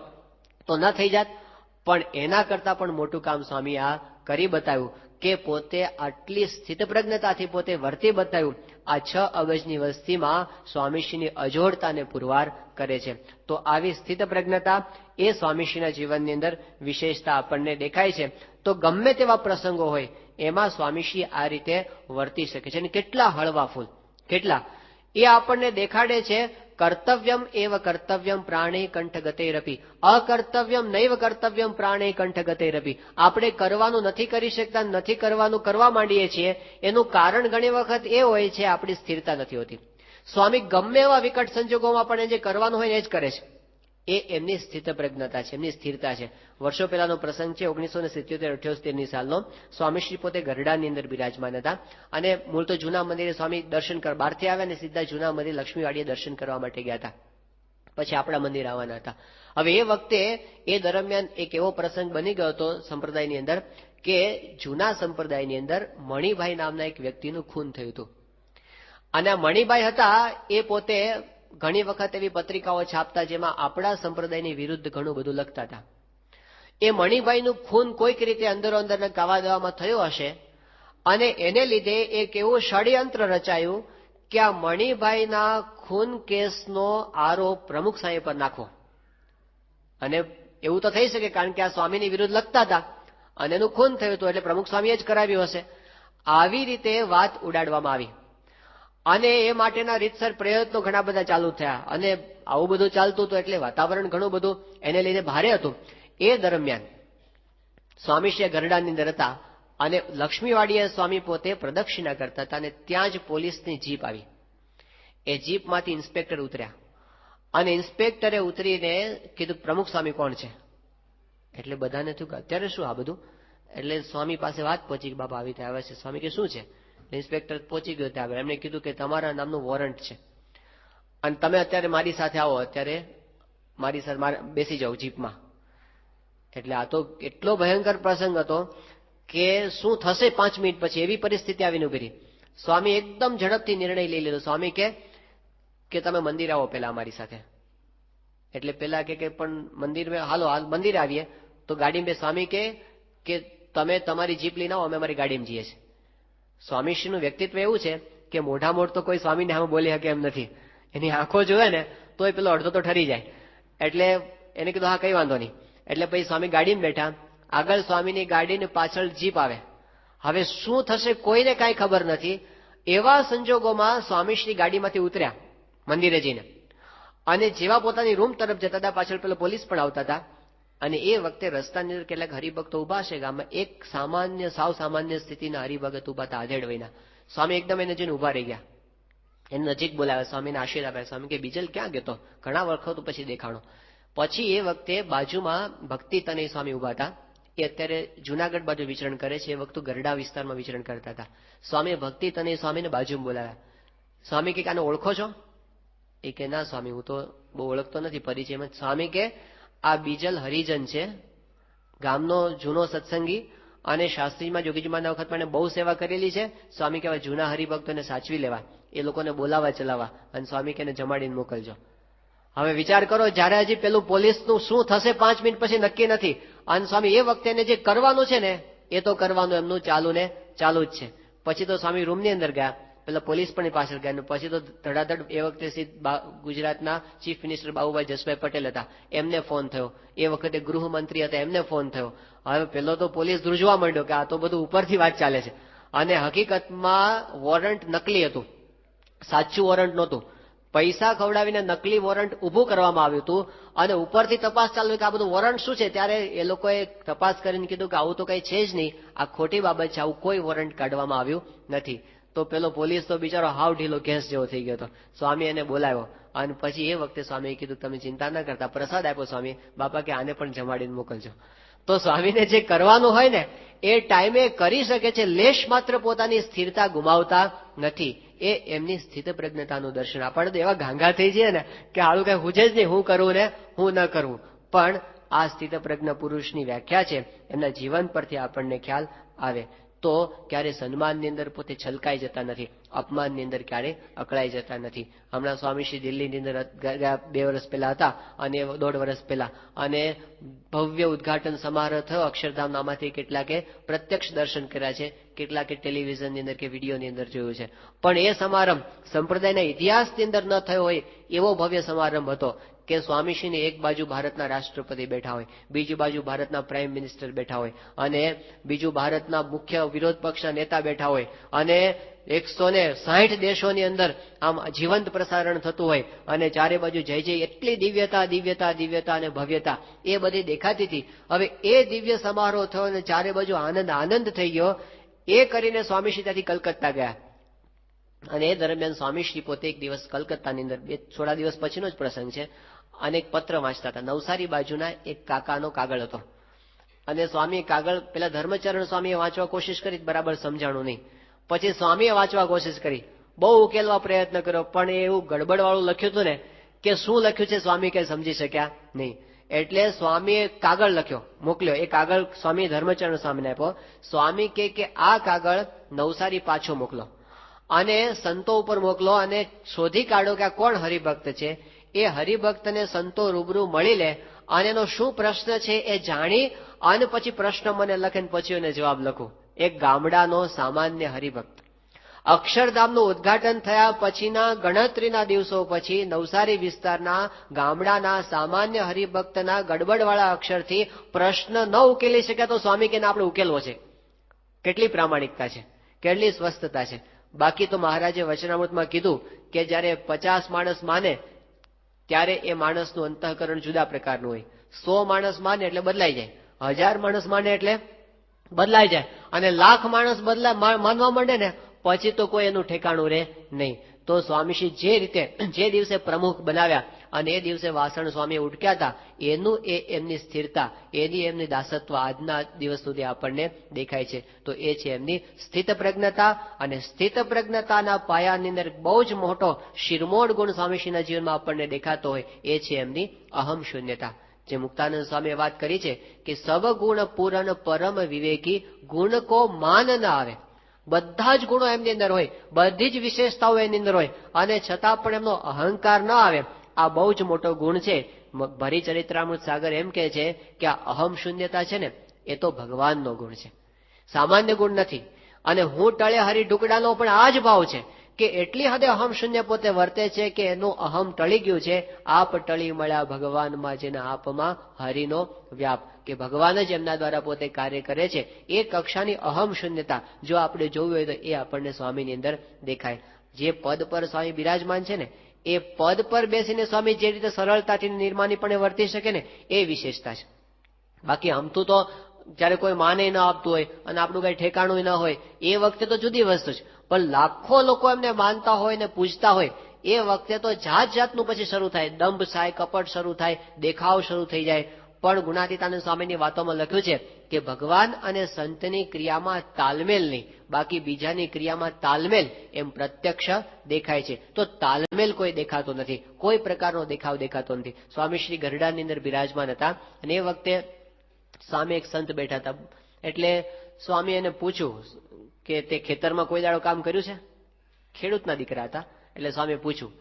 તો ન થઈ જાત. પણ એના કરતા પણ મોટું કામ સ્વામી આ કરી બતાવ્યું કે પોતે આટલી સ્થિત પ્રજ્ઞતાથી પોતે વર્તી બતાવ્યું. આ 6 અબજની વસ્તીમાં સ્વામીશ્રીની અજોડતાને પુરવાર કરે છે. તો આવી સ્થિત પ્રજ્ઞતા એ સ્વામીશ્રીના જીવનની અંદર વિશેષતા આપણને દેખાય છે. તો ગમે તેવા પ્રસંગો હોય એમાં સ્વામીશ્રી આ રીતે વર્તી શકે છે. અને કેટલા હળવા ફૂલ, કેટલા એ આપણને દેખાડે છે. કર્તવ્યમ એવ કર્તવ્યમ પ્રાણે કંઠગતેરપી, અકર્તવ્યમ નૈવ કર્તવ્યમ પ્રાણે કંઠગતેરપી. આપણે કરવાનું નથી કરી શકતા, નથી કરવાનું કરવા માંડીએ છીએ, એનું કારણ ઘણી વખત એ હોય છે આપણી સ્થિરતા નથી હોતી. સ્વામી ગમે એવા વિકટ સંજોગોમાં પણ જે કરવાનું હોય એ જ કરે છે. એ એમની સ્થિતપ્રજ્ઞતા છે, એમની સ્થિરતા છે. વર્ષો પહેલાનો પ્રસંગ છે, 1977-78 સાલનો. સ્વામીશ્રી પોતે ગરડાની અંદર બિરાજમાન હતા અને મૂળ તો જૂના મંદિરે સ્વામી દર્શન કરવા બહારથી આવ્યા અને સીધા જૂના મંદિર લક્ષ્મીવાડીએ દર્શન કરવા માટે ગયા હતા. પછી આપણા મંદિર આવવાના હતા. હવે એ વખતે એ દરમિયાન એક એવો પ્રસંગ બની ગયો હતો સંપ્રદાયની અંદર કે જૂના સંપ્રદાયની અંદર મણિભાઈ નામના એક વ્યક્તિનું ખૂન થયું હતું. અને આ મણિભાઈ હતા એ પોતે ઘણી વખત એવી પત્રિકાઓ છાપતા જેમાં આપણા સંપ્રદાયની વિરુદ્ધ ઘણું બધું લખતા હતા. એ મણિભાઈનું ખૂન કોઈક રીતે અંદરો અંદર કાવા દેવામાં થયું હશે અને એને લીધે એક એવું ષડયંત્ર રચાયું કે આ મણિભાઈના ખૂન કેસનો આરોપ પ્રમુખ સાહેબ પર નાખવો. અને એવું તો થઈ શકે કારણ કે આ સ્વામીની વિરુદ્ધ લખતા હતા અને એનું ખૂન થયું હતું એટલે પ્રમુખ સ્વામીએ જ કરાવ્યું હશે. આવી રીતે વાત ઉડાડવામાં આવી અને એ માટેના રીતસર પ્રયત્નો ઘણા બધા ચાલુ થયા અને આવું બધું ચાલતું હતું એટલે વાતાવરણ ઘણું બધું એને લીધે ભારે હતું. એ દરમિયાન સ્વામીશ્રી ગરડાની અંદર હતા અને લક્ષ્મીવાડીએ સ્વામી પોતે પ્રદક્ષિણા કરતા હતા અને ત્યાં જ પોલીસની જીપ આવી. એ જીપમાંથી ઇન્સ્પેક્ટર ઉતર્યા અને ઇન્સ્પેક્ટરે ઉતરીને કીધું પ્રમુખ સ્વામી કોણ છે? એટલે બધાને થયું કે અત્યારે શું આ બધું? એટલે સ્વામી પાસે વાત પહોંચી કે બાબા આવી રીતે આવે છે. સ્વામી કે શું છે? ઇન્સ્પેક્ટર પહોંચી ગયો ત્યાં આગળ. એમણે કીધું કે તમારા નામનું વોરંટ છે અને તમે અત્યારે મારી સાથે આવો, અત્યારે મારી સાથે બેસી જાઓ જીપમાં. એટલે આ તો એટલો ભયંકર પ્રસંગ હતો કે શું થશે 5 મિનિટ પછી એવી પરિસ્થિતિ આવીને ઉભી રહી. સ્વામી એકદમ ઝડપથી નિર્ણય લઈ લીધો. સ્વામી કે તમે મંદિર આવો પેલા અમારી સાથે. એટલે પેલા કે પણ મંદિર હાલો હાલ મંદિર આવીએ તો ગાડીમાં સ્વામી કે તમે તમારી જીપ લઈને આવો, અમે અમારી ગાડીમાં જઈએ છીએ. સ્વામીશ્રીનું વ્યક્તિત્વ એવું છે કે મોઢા મોઢ તો કોઈ સ્વામીને સામે બોલી શકે એમ નથી. એની આંખો જોવે ને તોય પેલો અડધો તો ઠરી જાય. એટલે એને કીધું હા કઈ વાંધો નહીં. એટલે પછી સ્વામી ગાડીમાં બેઠા. આગળ સ્વામીની ગાડીની પાછળ જીપ આવે. હવે શું થશે કોઈને કાંઈ ખબર નથી. એવા સંજોગોમાં સ્વામીશ્રી ગાડીમાંથી ઉતર્યા મંદિરે જઈને અને જેવા પોતાની રૂમ તરફ જતા હતા પાછળ પેલો પોલીસ પણ આવતા હતા. અને એ વખતે રસ્તાની અંદર કેટલાક હરિભક્તો ઉભા છે ગામમાં. એક સાવ સામાન્ય સ્થિતિના હરિભગત ઉભા હતા આધેડ વયના. સ્વામી એકદમ એને જોઈને ઉભા રહી ગયા. એને નજીક બોલાવ્યા, સ્વામીને આશીર્વાદ આપ્યા. સ્વામી કે બીજલ ક્યાં ગયો? ઘણા વખત પછી દેખાણો. પછી એ વખતે બાજુમાં ભક્તિ તનય સ્વામી ઉભા હતા. એ અત્યારે જુનાગઢ બાજુ વિચરણ કરે છે. એ વખતે ગરડા વિસ્તારમાં વિચરણ કરતા હતા. સ્વામીએ ભક્તિ તનય સ્વામીને બાજુમાં બોલાવ્યા. સ્વામી કે આને ઓળખો છો? એ કે ના સ્વામી હું તો બહુ ઓળખતો નથી પરિચયમાં. સ્વામી કે આ બીજલ હરિજન છે, ગામનો જૂનો સત્સંગી અને શાસ્ત્રીમાં જોગીજીમાંના વખત પણ બહુ સેવા કરેલી છે. સ્વામી કહેવાય જૂના હરિભક્તોને સાચવી લેવા, એ લોકોને બોલાવા ચલાવવા અને સ્વામી કે જમાડીને મોકલજો. હવે વિચાર કરો, જ્યારે હજી પેલું પોલીસનું શું થશે 5 મિનિટ પછી નક્કી નથી. અને સ્વામી એ વખતે એને જે કરવાનું છે ને એ તો કરવાનું એમનું ચાલુ જ છે. પછી તો સ્વામી રૂમની અંદર ગયા, પેલા પોલીસ પણ પાછળ ગયા. પછી તો ધડાધડ એ વખતે ગુજરાતના ચીફ મિનિસ્ટર બાબુભાઈ જસભાઈ પટેલ હતા, એમને ફોન થયો. એ વખતે ગૃહમંત્રી હતા, એમને ફોન થયો. હવે પેલો તો પોલીસ ધ્રુજવા માંડ્યો કે આ તો બધું ઉપરથી વાત ચાલે છે. અને હકીકતમાં વોરંટ નકલી હતું, સાચું વોરંટ નહોતું. પૈસા ખવડાવીને નકલી વોરંટ ઉભું કરવામાં આવ્યું હતું અને ઉપરથી તપાસ ચાલુ કે આ બધું વોરંટ શું છે. ત્યારે એ લોકોએ તપાસ કરીને કીધું કે આવું તો કઈ છે જ નહીં, આ ખોટી બાબત છે, આવું કોઈ વોરંટ કાઢવામાં આવ્યું નથી. તો પેલો પોલીસ તો બિચારો હાવ ઢીલો કેસ જેવો થઈ ગયો હતો. સ્વામી એને બોલાવ્યો અને પછી એ વખતે સ્વામીએ કીધું તમે ચિંતા ન કરતા. પ્રસાદ આપ્યો સ્વામી, બાપા કે આને પણ જમાડીને મોકલજો. તો સ્વામીને જે કરવાનું હોય ને એ ટાઈમે કરી શકે છે. લેશ માત્ર પોતાની સ્થિરતા ગુમાવતા નથી. એ એમની સ્થિત પ્રજ્ઞતાનું દર્શન. આપણે તો એવા ગાંગા થઈ જઈએ ને કે હાલું કઈ હુજે જ નહીં, હું કરવું ને હું ન કરવું. પણ આ સ્થિત પ્રજ્ઞ પુરુષની વ્યાખ્યા છે, એમના જીવન પરથી આપણને ખ્યાલ આવે. તો ક્યારે સન્માનની અંદર પોતે છલકાઈ જતા નથી, અપમાનની અંદર ક્યારે અકળાઈ જતા નથી. હમણાં સ્વામીશ્રી દિલ્હીની અંદર 2 વર્ષ પહેલા હતા અને 1.5 વર્ષ પહેલા અને ભવ્ય ઉદઘાટન સમારોહ થયો અક્ષરધામ. આમાંથી કેટલાકે પ્રત્યક્ષ દર્શન કર્યા છે, કેટલાકે ટેલિવિઝનની અંદર કે વિડીયોની અંદર જોયું છે. પણ એ સમારંભ સંપ્રદાયના ઇતિહાસની અંદર ન થયો હોય એવો ભવ્ય સમારંભ હતો કે સ્વામીશ્રીની એક બાજુ ભારતના રાષ્ટ્રપતિ બેઠા હોય, બીજી બાજુ ભારતના પ્રાઇમ મિનિસ્ટર બેઠા હોય, અને બીજું ભારતના મુખ્ય વિરોધ પક્ષના નેતા બેઠા હોય, અને 160 દેશોની અંદર આમ જીવંત પ્રસારણ થતું હોય, અને ચારે બાજુ જય જય, એટલી દિવ્યતા દિવ્યતા દિવ્યતા અને ભવ્યતા એ બધી દેખાતી હતી. હવે એ દિવ્ય સમારોહ થયો અને ચારે બાજુ આનંદ આનંદ થઈ ગયો. એ કરીને સ્વામીશ્રી ત્યાંથી કલકત્તા ગયા. અને એ દરમિયાન સ્વામીશ્રી પોતે એક દિવસ કલકત્તાની અંદર, થોડા દિવસ પછીનો જ પ્રસંગ છે, અને એક પત્ર વાંચતા હતા. નવસારી બાજુના એક કાકાનો કાગળ હતો, અને સ્વામી કાગળ પેલા ધર્મચરણ સ્વામીએ વાંચવા કોશિશ કરી, બરાબર સમજાણું નહીં. પછી સ્વામીએ વાંચવા કોશિશ કરી, બહુ ઉકેલવા પ્રયત્ન કર્યો, પણ એ એવું ગડબડવાળું લખ્યું હતું ને કે શું લખ્યું છે સ્વામી કઈ સમજી શક્યા નહીં. એટલે સ્વામીએ કાગળ લખ્યો, મોકલ્યો. એ કાગળ સ્વામી ધર્મચરણ સ્વામીને આપ્યો. સ્વામી કે આ કાગળ નવસારી પાછો મોકલો અને સંતો ઉપર મોકલો, અને શોધી કાઢો કે આ કોણ હરિભક્ત છે. એ હરિભક્તને સંતો રૂબરૂ મળી લે, અને એનો શું પ્રશ્ન છે એ જાણી અને પછી પ્રશ્ન મને લખીને પછી એને જવાબ લખું. એક ગામડાનો સામાન્ય હરિભક્ત. અક્ષરધામનું ઉદ્ઘાટન થયા પછીના ગણતરીના દિવસો પછી નવસારી વિસ્તારના ગામડાના સામાન્ય હરિભક્તના ગડબડવાળા અક્ષરથી પ્રશ્ન ન ઉકેલી શક્યા તો સ્વામી કે આપણે ઉકેલવો છે. કેટલી પ્રામાણિકતા છે, કેટલી સ્વસ્થતા છે. બાકી તો મહારાજે વચનામૃતમાં કીધું કે જયારે 50 માણસ માને ત્યારે એ માણસનું અંતઃકરણ જુદા પ્રકારનું હોય. 100 માણસ માને એટલે બદલાઈ જાય, 1000 માણસ માને એટલે બદલાઈ જાય, અને 1,00,000 માણસ માનવા માંડે ને પછી તો કોઈ એનું ઠેકાણું રહે નહીં. તો સ્વામીશ્રી જે રીતે જે દિવસે પ્રમુખ બનાવ્યા અને એ દિવસે વાસણ સ્વામી ઉઠક્યા હતા, એનું એ એમની સ્થિરતા, એમની દાસત્વ આજના દિવસ સુધી આપણને દેખાય છે. તો એ છે એમની સ્થિત પ્રજ્ઞતા, અને સ્થિત પ્રજ્ઞતાના પાયાની અંદર બહુ જ મોટો શિરમોડ ગુણ સ્વામીશ્રીના જીવનમાં આપણને દેખાતો હોય એ છે એમની અહમ શૂન્યતા. જે મુક્તાનંદ સ્વામીએ વાત કરી છે કે સબ ગુણ પૂરન પરમ વિવેકી, ગુણ કો માન ન આવે. બધા જ ગુણો એમની અંદર હોય, બધી જ વિશેષતાઓ એની અંદર હોય, અને છતાં પણ એમનો અહંકાર ન આવે. આ બહુ જ મોટો ગુણ છે. ભરી ચરિત્રામૃત સાગર એમ કહે છે કે આ અહમ શૂન્યતા છે ને એ તો ભગવાનનો ગુણ છે, સામાન્ય ગુણ નથી. અને હું ટળે હરી ઢુકડાનો પણ આ જ ભાવ છે કે એટલી હદે અહમ શૂન્ય પોતે વર્તે છે કે એનું અહમ ટળી ગયું છે. આપ ટળી મળ્યા ભગવાનમાં, જેના આપમાં હરિનો વ્યાપ, કે ભગવાન જ એમના દ્વારા પોતે કાર્ય કરે છે. એ કક્ષાની અહમ શૂન્યતા જો આપણે જોવી હોય તો એ આપણને સ્વામીની અંદર દેખાય. જે પદ પર સ્વામી બિરાજમાન છે ને એ પદ પર બેસીને સ્વામી જે રીતે સરળતાથી નિર્માણીપણે વર્તી શકે ને એ વિશેષતા છે. બાકી આમતું તો જયારે કોઈ માને ન આપતું હોય અને આપણું કઈ ઠેકાણું ન હોય એ વખતે તો જુદી વસ્તુ છે. પણ લાખો લોકો એમને માનતા હોય ને પૂજતા હોય એ વખતે તો જાત જાતનું પછી શરૂ થાય, દંભ થાય, કપટ શરૂ થાય, દેખાવ શરૂ થઈ જાય. પણ ગુણાતીતાનંદ સ્વામીની વાતોમાં લખ્યું છે કે ભગવાન અને સંતની ક્રિયામાં તાલમેલ નહીં, બાકી બીજાની ક્રિયામાં તાલમેલ એમ પ્રત્યક્ષ દેખાય છે. તો તાલમેલ કોઈ દેખાતો નથી, કોઈ પ્રકારનો દેખાવ દેખાતો નથી. સ્વામીશ્રી ગરડાની અંદર બિરાજમાન હતા, અને એ વખતે સામે એક સંત બેઠા હતા. એટલે સ્વામી એને પૂછ્યું કે તે ખેતરમાં કોઈ દાડો કામ કર્યું છે? ખેડૂતના દીકરા હતા. એટલે સ્વામી પૂછ્યું,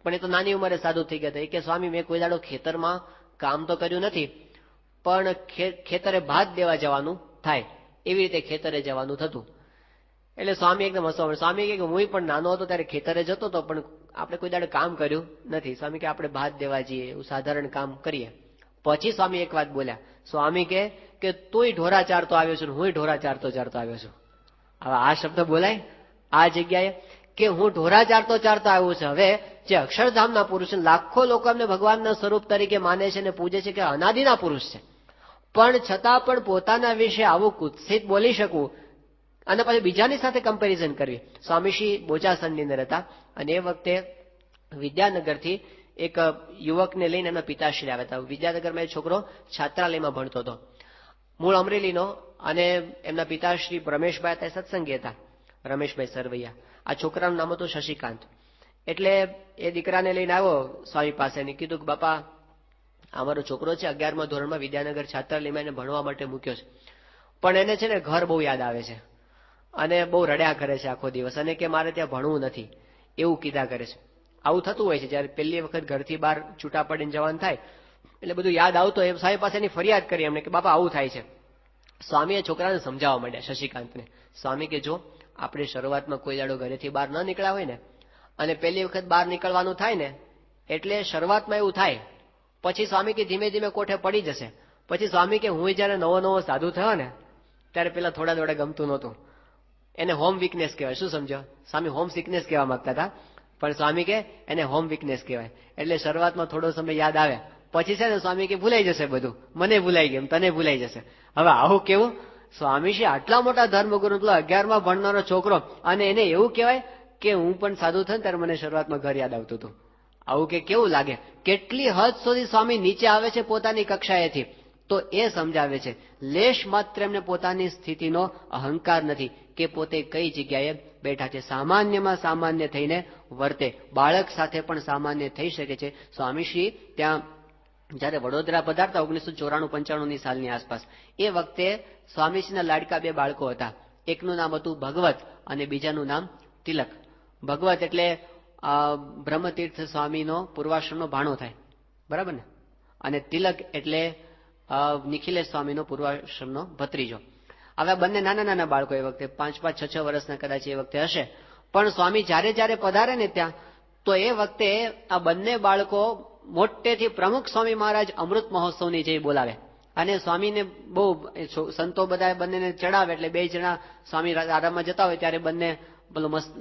પણ એ તો નાની ઉંમરે સાધુ થઈ ગયા હતા. કે સ્વામી મેં કોઈ દાડો ખેતરમાં કામ તો કર્યું નથી, પણ ખેતરે ભાત દેવા જવાનું થાય એવી રીતે ખેતરે જવાનું થતું. એટલે સ્વામી એકદમ હસવા. સ્વામી કે હું પણ નાનો હતો ત્યારે ખેતરે જતો હતો, પણ આપણે કોઈ દાડે કામ કર્યું નથી. સ્વામી કે આપણે ભાત દેવા જઈએ, એવું સાધારણ કામ કરીએ. પછી સ્વામી એક વાત બોલ્યા. સ્વામી કે તુંય ઢોરા ચારતો આવ્યો છું, હું ઢોરા ચારતો આવ્યો છું. હવે આ શબ્દ બોલાય આ જગ્યાએ કે હું ઢોરા ચારતો આવ્યો છું. હવે જે અક્ષરધામના પુરુષ, લાખો લોકો એમને ભગવાનના સ્વરૂપ તરીકે માને છે અને પૂજે છે કે અનાદિના પુરુષ છે, પણ છતાં પણ પોતાના વિશે આવું કુત્સિત બોલી શકવું અને પછી બીજાની સાથે કમ્પેરિઝન કરવી. સ્વામીશ્રી બોચાસણની અંદર હતા, અને એ વખતે વિદ્યાનગરથી એક યુવકને લઈને એમના પિતાશ્રી આવ્યા હતા. વિદ્યાનગરમાં એ છોકરો છાત્રાલયમાં ભણતો હતો, મૂળ અમરેલીનો, અને એમના પિતાશ્રી રમેશભાઈ હતા, સત્સંગી હતા, રમેશભાઈ સરવૈયા. આ છોકરાનું નામ હતું શશિકાંત. એટલે એ દીકરાને લઈને આવ્યો સ્વામી પાસે ને કીધું કે બાપા અમારો છોકરો છે 11મા ધોરણમાં વિદ્યાનગર છાત્રાલયમાં એને ભણવા માટે મૂક્યો છે, પણ એને છે ને ઘર બહુ યાદ આવે છે અને બહુ રડ્યા કરે છે આખો દિવસ, અને કે મારે ત્યાં ભણવું નથી એવું કીધા કરે છે. આવું થતું હોય છે જયારે પહેલી વખત ઘરથી બહાર છૂટા પડીને જવાનું થાય એટલે બધું યાદ આવતો હોય. સ્વામી પાસે એની ફરિયાદ કરી એમને કે બાપા આવું થાય છે. સ્વામીએ છોકરાને સમજાવવા માંડ્યા શશિકાંતને. સ્વામી કે જો આપણે શરૂઆતમાં કોઈ દાડો ઘરેથી બહાર ન નીકળ્યા હોય ને, અને પહેલી વખત બહાર નીકળવાનું થાય ને એટલે શરૂઆતમાં એવું થાય, પછી સ્વામી કે ધીમે ધીમે કોઠે પડી જશે. પછી સ્વામી કે હું જયારે નવો નવો સાધુ થયો ને ત્યારે પેલા થોડા થોડા ગમતું નહોતું. એને હોમ વીકનેસ કહેવાય. શું સમજો? સ્વામી હોમ સિકનેસ કહેવા માંગતા હતા, પણ સ્વામી કે એને હોમ વીકનેસ કહેવાય. એટલે શરૂઆતમાં થોડો સમય યાદ આવે, પછી છે ને સ્વામી કે ભૂલાઈ જશે બધું. મને ભૂલાઈ ગયું, તને ભૂલાઈ જશે. હવે આવું કેવું? સ્વામી શ્રી આટલા મોટા ધર્મગુરુ, 11માં ભણનારો છોકરો, અને એને એવું કહેવાય કે હું પણ સાધુ થયો ને ત્યારે મને શરૂઆતમાં ઘર યાદ આવતું હતું. આવું કે કેવું લાગે? કેટલી હદ સુધી સ્વામી નીચે આવે છે પોતાની કક્ષાએથી, તો એ સમજાવે છે લેશ માત્ર એમને પોતાની સ્થિતિનો અહંકાર નથી કે પોતે કઈ જગ્યાએ બેઠા છે. સામાન્યમાં સામાન્ય થઈને વર્તે. બાળક સાથે પણ સામાન્ય થઈ શકે છે. સ્વામીશ્રી ત્યાં જયારે વડોદરા પધારતા 1994-95 સાલની આસપાસ, એ વખતે સ્વામીશ્રીના લાડકા બે બાળકો હતા. એકનું નામ હતું ભગવત અને બીજાનું નામ તિલક. ભગવત એટલે બ્રહ્મતીર્થ સ્વામીનો પૂર્વાશ્રમનો ભાણો થાય, બરાબર ને? અને તિલક એટલે નિખિલેશ સ્વામીનો પૂર્વાશ્રમનો ભત્રીજો. હવે બંને નાના નાના બાળકો, એ વખતે 5-5, 6-6 વર્ષના કદાચ એ વખતે હશે. પણ સ્વામી જ્યારે જ્યારે પધારે ને ત્યાં, તો એ વખતે આ બંને બાળકો મોટેથી પ્રમુખ સ્વામી મહારાજ અમૃત મહોત્સવની જય બોલાવે. અને સ્વામીને બહુ સંતો બધા બંનેને ચડાવે, એટલે બે જણા સ્વામી આરામમાં જતા હોય ત્યારે બંને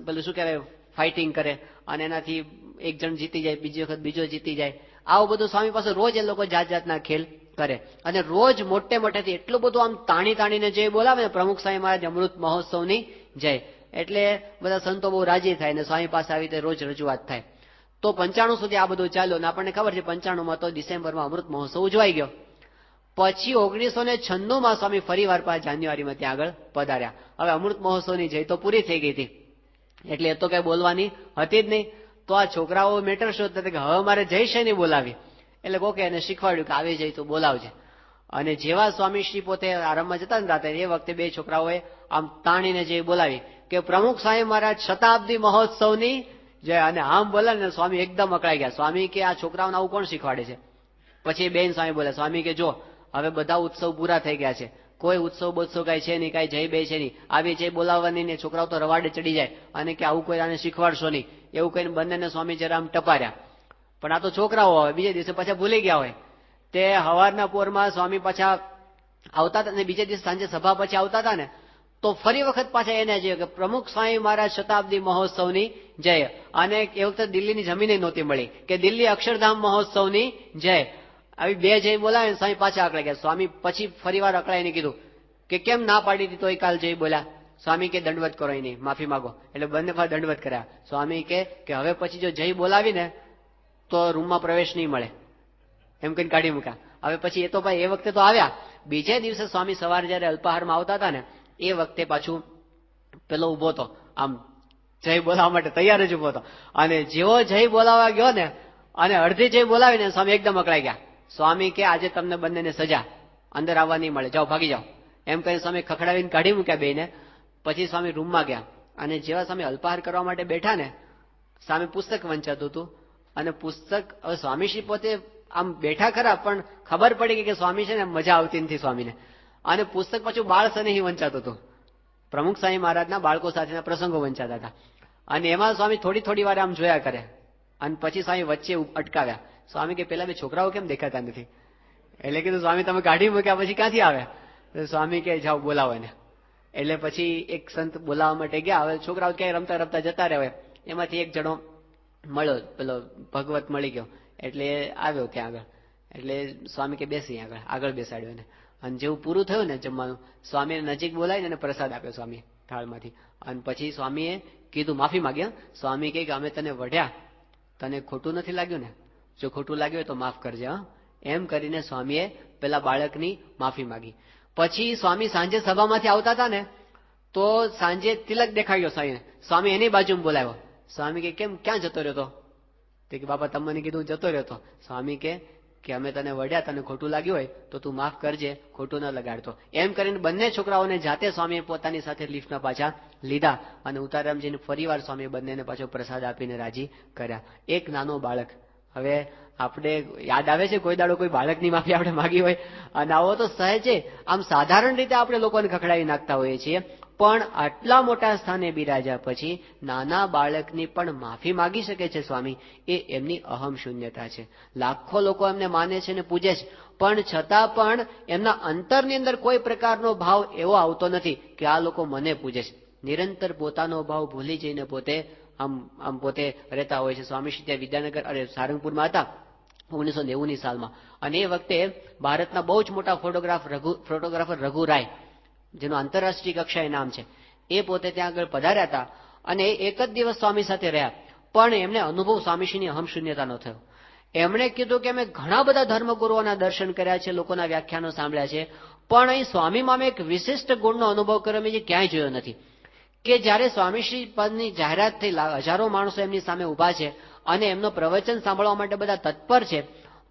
પેલું શું કહેવાય, ફાઇટિંગ કરે, અને એનાથી એક જણ જીતી જાય, બીજી વખત બીજો જીતી જાય. આવું બધું સ્વામી પાસે રોજ એ લોકો જાત જાતના ખેલ કરે. અને રોજ મોટેથી એટલું બધું આમ તાણી તાણીને જય બોલાવે ને, પ્રમુખ સ્વામી મહારાજ અમૃત મહોત્સવની જય. એટલે બધા સંતો બહુ રાજી થાય ને સ્વામી પાસે આવી રીતે રોજ રજૂઆત થાય. તો 95 સુધી આ બધું ચાલ્યું, અને આપણને ખબર છે 95માં તો ડિસેમ્બરમાં અમૃત મહોત્સવ ઉજવાઈ ગયો. પછી 1996માં સ્વામી ફરી વાર જાન્યુઆરીમાં ત્યાં આગળ પધાર્યા. હવે અમૃત મહોત્સવની જય તો પૂરી થઈ ગઈ હતી, એટલે એ તો કઈ બોલવાની હતી જ નહીં. તો આ છોકરાઓ મેટર શોધતા હતા કે હવે મારે જય છે નહીં બોલાવી. એટલે કોકે એને શીખવાડ્યું કે આવી જઈ તો બોલાવજે. અને જેવા સ્વામીશ્રી પોતે આરામમાં જતા ને રાતે, એ વખતે બે છોકરાઓએ આમ તાણીને જય બોલાવી કે પ્રમુખ સ્વામી મહારાજ શતાબ્દી મહોત્સવની જય. અને આમ બોલે ને સ્વામી એકદમ અકળાઈ ગયા. સ્વામી કે આ છોકરાઓને આવું કોણ શીખવાડે છે? પછી બેન સ્વામી બોલે, સ્વામી કે જો હવે બધા ઉત્સવ પૂરા થઈ ગયા છે, કોઈ ઉત્સવ બોત્સવ કઈ છે નહીં, કઈ જય બે છે નહીં, આવી જય બોલાવવાની ને છોકરાઓ તો રવાડે ચડી જાય, અને કે આવું કોઈ આને શીખવાડશો નહીં. એવું કહીને બંનેને સ્વામી જરા આમ ટપાર્યા. પણ આ તો છોકરાઓ હોય, બીજે દિવસે પાછા ભૂલી ગયા હોય. તે હવારના પોરમાં સ્વામી પાછા આવતા હતા, અને બીજે દિવસે સાંજે સભા પછી આવતા હતા ને, તો ફરી વખત પાછા એને જોઈએ કે પ્રમુખ સ્વામી મહારાજ શતાબ્દી મહોત્સવની જય. અને એ વખતે દિલ્હીની જમીન નહોતી મળી કે દિલ્હી અક્ષરધામ મહોત્સવની જય. આવી બે જય બોલાવે, સ્વામી પાછા અકળાઈ ગયા. સ્વામી પછી ફરી વાર અકળાઈને કીધું કે કેમ ના પાડી દીધી, તો એ કાલ જય બોલ્યા. સ્વામી કે દંડવત કરો, એની માફી માંગો. એટલે બંને ફાર દંડવત કર્યા. સ્વામી કે હવે પછી જો જય બોલાવી ને તો રૂમમાં પ્રવેશ નહીં મળે, એમ કઈ કાઢી મૂક્યા. હવે પછી એ તો ભાઈ એ વખતે તો આવ્યા. બીજે દિવસે સ્વામી સવારે જયારે અલ્પાહારમાં આવતા હતા ને, એ વખતે પાછું પેલો ઉભો હતો, આમ જય બોલાવવા માટે તૈયાર જ ઉભો હતો. અને જેવો જય બોલાવવા ગયો ને, અને અડધી જય બોલાવીને સ્વામી એકદમ અકળાઈ ગયા. સ્વામી કે આજે તમને બંનેને સજા, અંદર આવવા નહીં મળે, જાઓ ભાગી જાઓ, એમ કહીને સ્વામી ખખડાવીને કાઢી મૂક્યા બેને. પછી સ્વામી રૂમમાં ગયા, અને જેવા સ્વામી અલ્પાહાર કરવા માટે બેઠા ને, સ્વામી પુસ્તક વંચાતું હતું. અને પુસ્તક, હવે સ્વામીશ્રી પોતે આમ બેઠા ખરા, પણ ખબર પડી ગઈ કે સ્વામી છે ને મજા આવતી નથી સ્વામીને. અને પુસ્તક પાછું બાળ સ્નેહી વંચાતું હતું. પ્રમુખ સ્વામી મહારાજના બાળકો સાથેના પ્રસંગો વંચાતા હતા. અને એમાં સ્વામી થોડી થોડી વાર આમ જોયા કરે, અને પછી સ્વામી વચ્ચે અટકાવ્યા. સ્વામી કે પેલા બે છોકરાઓ કેમ દેખાતા નથી? એટલે કીધું સ્વામી તમે કાઢી મૂક્યા પછી ક્યાંથી આવે? સ્વામી કે જાઓ બોલાવો એને. એટલે પછી એક સંત બોલાવવા માટે ગયા. હવે છોકરાઓ ક્યાંય રમતા રમતા જતા રહે. એમાંથી એક જણો મળ્યો, પેલો ભગવત મળી ગયો, એટલે આવ્યો ત્યાં આગળ. એટલે સ્વામી કે બેસી આગળ બેસાડ્યો એને. અને જેવું પૂરું થયું ને જમવાનું, સ્વામીને નજીક બોલાવીને એને પ્રસાદ આપ્યો સ્વામી થાળમાંથી. અને પછી સ્વામીએ કીધું, માફી માંગ્યા. સ્વામી કે અમે તને વઢ્યા, તને ખોટું નથી લાગ્યું ને? જો ખોટું લાગ્યું હોય તો માફ કરજે. હા, એમ કરીને સ્વામીએ પેલા બાળકની માફી માંગી. પછી સ્વામી સાંજે સભામાંથી આવતા હતા ને, તો સાંજે તિલક દેખાડ્યો સ્વામીને. સ્વામી એની બાજુમાં બોલાવ્યો. સ્વામી કે કેમ, ક્યાં જતો રહ્યો? તો કે બાપા તમને કીધું જતો રહ્યો. સ્વામી કે અમે તને વઢ્યા, તને ખોટું લાગ્યું હોય તો તું માફ કરજે, ખોટું ન લગાડતો. એમ કરીને બંને છોકરાઓને જાતે સ્વામીએ પોતાની સાથે લિફ્ટમાં પાછા લીધા. અને ઉતારામજીને ફરીવાર સ્વામીએ બંનેને પાછો પ્રસાદ આપીને રાજી કર્યા. એક નાનો બાળક. હવે આપણે યાદ આવે છે કોઈ દાડો કોઈ બાળકની માફી આપણે માગી હોય? અને આવો તો સહેજે આમ સાધારણ રીતે આપણે લોકોને ખખડાવી નાખતા હોઈએ છીએ. પણ આટલા મોટા સ્થાને બિરાજ્યા પછી નાના બાળકની પણ માફી માગી શકે છે સ્વામી, એ એમની અહમ શૂન્યતા છે. લાખો લોકો એમને માને છે ને પૂજે છે, પણ છતાં પણ એમના અંતરની અંદર કોઈ પ્રકારનો ભાવ એવો આવતો નથી કે આ લોકો મને પૂજે છે. નિરંતર પોતાનો ભાવ ભૂલી જઈને પોતે આમ પોતે રહેતા હોય છે. સ્વામીશ્રી ત્યાં વિદ્યાનગર સારંગપુરમાં હતા 1990ની સાલમાં, અને એ વખતે ભારતના બહુ જ મોટા ફોટોગ્રાફર રઘુ રાય, જેનું આંતરરાષ્ટ્રીય કક્ષાએ નામ છે, એ પોતે ત્યાં આગળ પધાર્યા હતા અને એક જ દિવસ સ્વામી સાથે રહ્યા, પણ એમને અનુભવ સ્વામીશ્રીની અહમ શૂન્યતાનો થયો. એમણે કીધું કે અમે ઘણા બધા ધર્મગુરુઓના દર્શન કર્યા છે, લોકોના વ્યાખ્યાનો સાંભળ્યા છે, પણ અહીં સ્વામીમાં અમે એક વિશિષ્ટ ગુણનો અનુભવ કર્યો મેં જે ક્યાંય જોયો નથી, કે જ્યારે સ્વામીશ્રી પદની જાહેરાત થઈ, હજારો માણસો એમની સામે ઉભા છે અને એમનો પ્રવચન સાંભળવા માટે બધા તત્પર છે,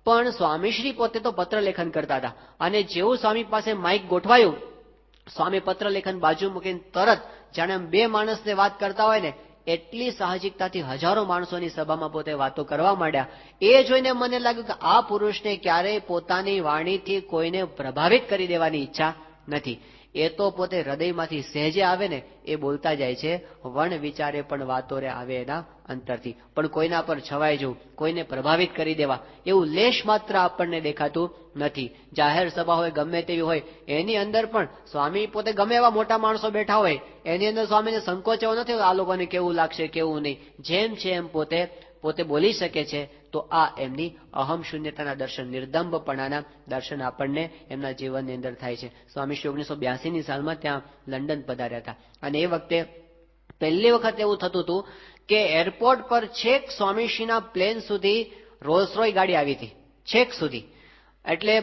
પણ સ્વામીશ્રી પોતે તો પત્ર લેખન કરતા હતા, અને જેવું સ્વામી પાસે માઇક ગોઠવાયું, સ્વામી પત્ર લેખન બાજુ મૂકીને તરત જાણે બે માણસને વાત કરતા હોય ને એટલી સાહજિકતાથી હજારો માણસોની સભામાં પોતે વાતો કરવા માંડ્યા. એ જોઈને મને લાગ્યું કે આ પુરુષને ક્યારેય પોતાની વાણીથી કોઈને પ્રભાવિત કરી દેવાની ઈચ્છા નથી. એ તો પોતે હૃદયમાંથી સહેજે આવે ને એ બોલતા જાય છે, વણ વિચારે પણ વાતો રે આવે એના અંતરથી. પણ કોઈના પર છવાઈ જવું, કોઈને પ્રભાવિત કરી દેવા એવું લેશ માત્ર આપણને દેખાતું નથી. જાહેર સભા હોય ગમે તેવી હોય એની અંદર પણ સ્વામી પોતે ગમે એવા મોટા માણસો બેઠા હોય એની અંદર સ્વામીને સંકોચ એવો નથી આ લોકોને કેવું લાગશે કેવું નહીં, જેમ છે એમ પોતે બોલી શકે છે. તો આ એમની અહમ શૂન્યતાના દર્શન, નિર્દંભપણાના દર્શન આપણને એમના જીવનની અંદર થાય છે. સ્વામીશ્રી 1982ની સાલમાં ત્યાં લંડન પધાર્યા હતા, અને એ વખતે પહેલી વખત એવું થતું હતું કે એરપોર્ટ પર છેક સ્વામીશ્રીના પ્લેન સુધી રોલ્સ રોય ગાડી આવી હતી, છેક સુધી. એટલે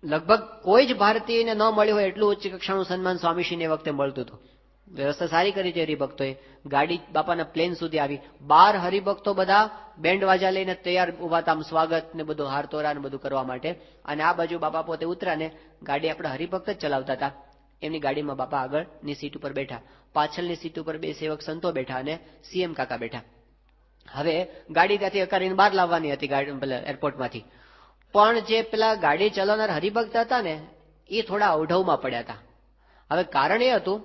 લગભગ કોઈ જ ભારતીયને ન મળી હોય એટલું ઉચ્ચ કક્ષાનું સન્માન સ્વામીશ્રીને એ વખતે મળતું હતું. વ્યવસ્થા સારી કરી છે હરિભક્તોએ. ગાડી બાપાના પ્લેન સુધી આવી, 12 હરિભક્તો બધા બેન્ડ વાજા લઈને તૈયાર ઉભા હતા, સ્વાગત ને બધું હારતોરા ને બધું કરવા માટે. અને આ બાજુ બાપા પોતે ઉતર્યા ને ગાડી આપણા હરિભક્ત જ ચલાવતા હતા. એમની ગાડીમાં બાપા આગળની સીટ ઉપર બેઠા, પાછળની સીટ ઉપર બે સેવક સંતો બેઠા અને સીએમ કાકા બેઠા. હવે ગાડી ત્યાંથી અકારીને બહાર લાવવાની હતી એરપોર્ટમાંથી, પણ જે પેલા ગાડી ચલાવનાર હરિભક્ત હતા ને એ થોડા અવઢવમાં પડ્યા હતા. હવે કારણ એ હતું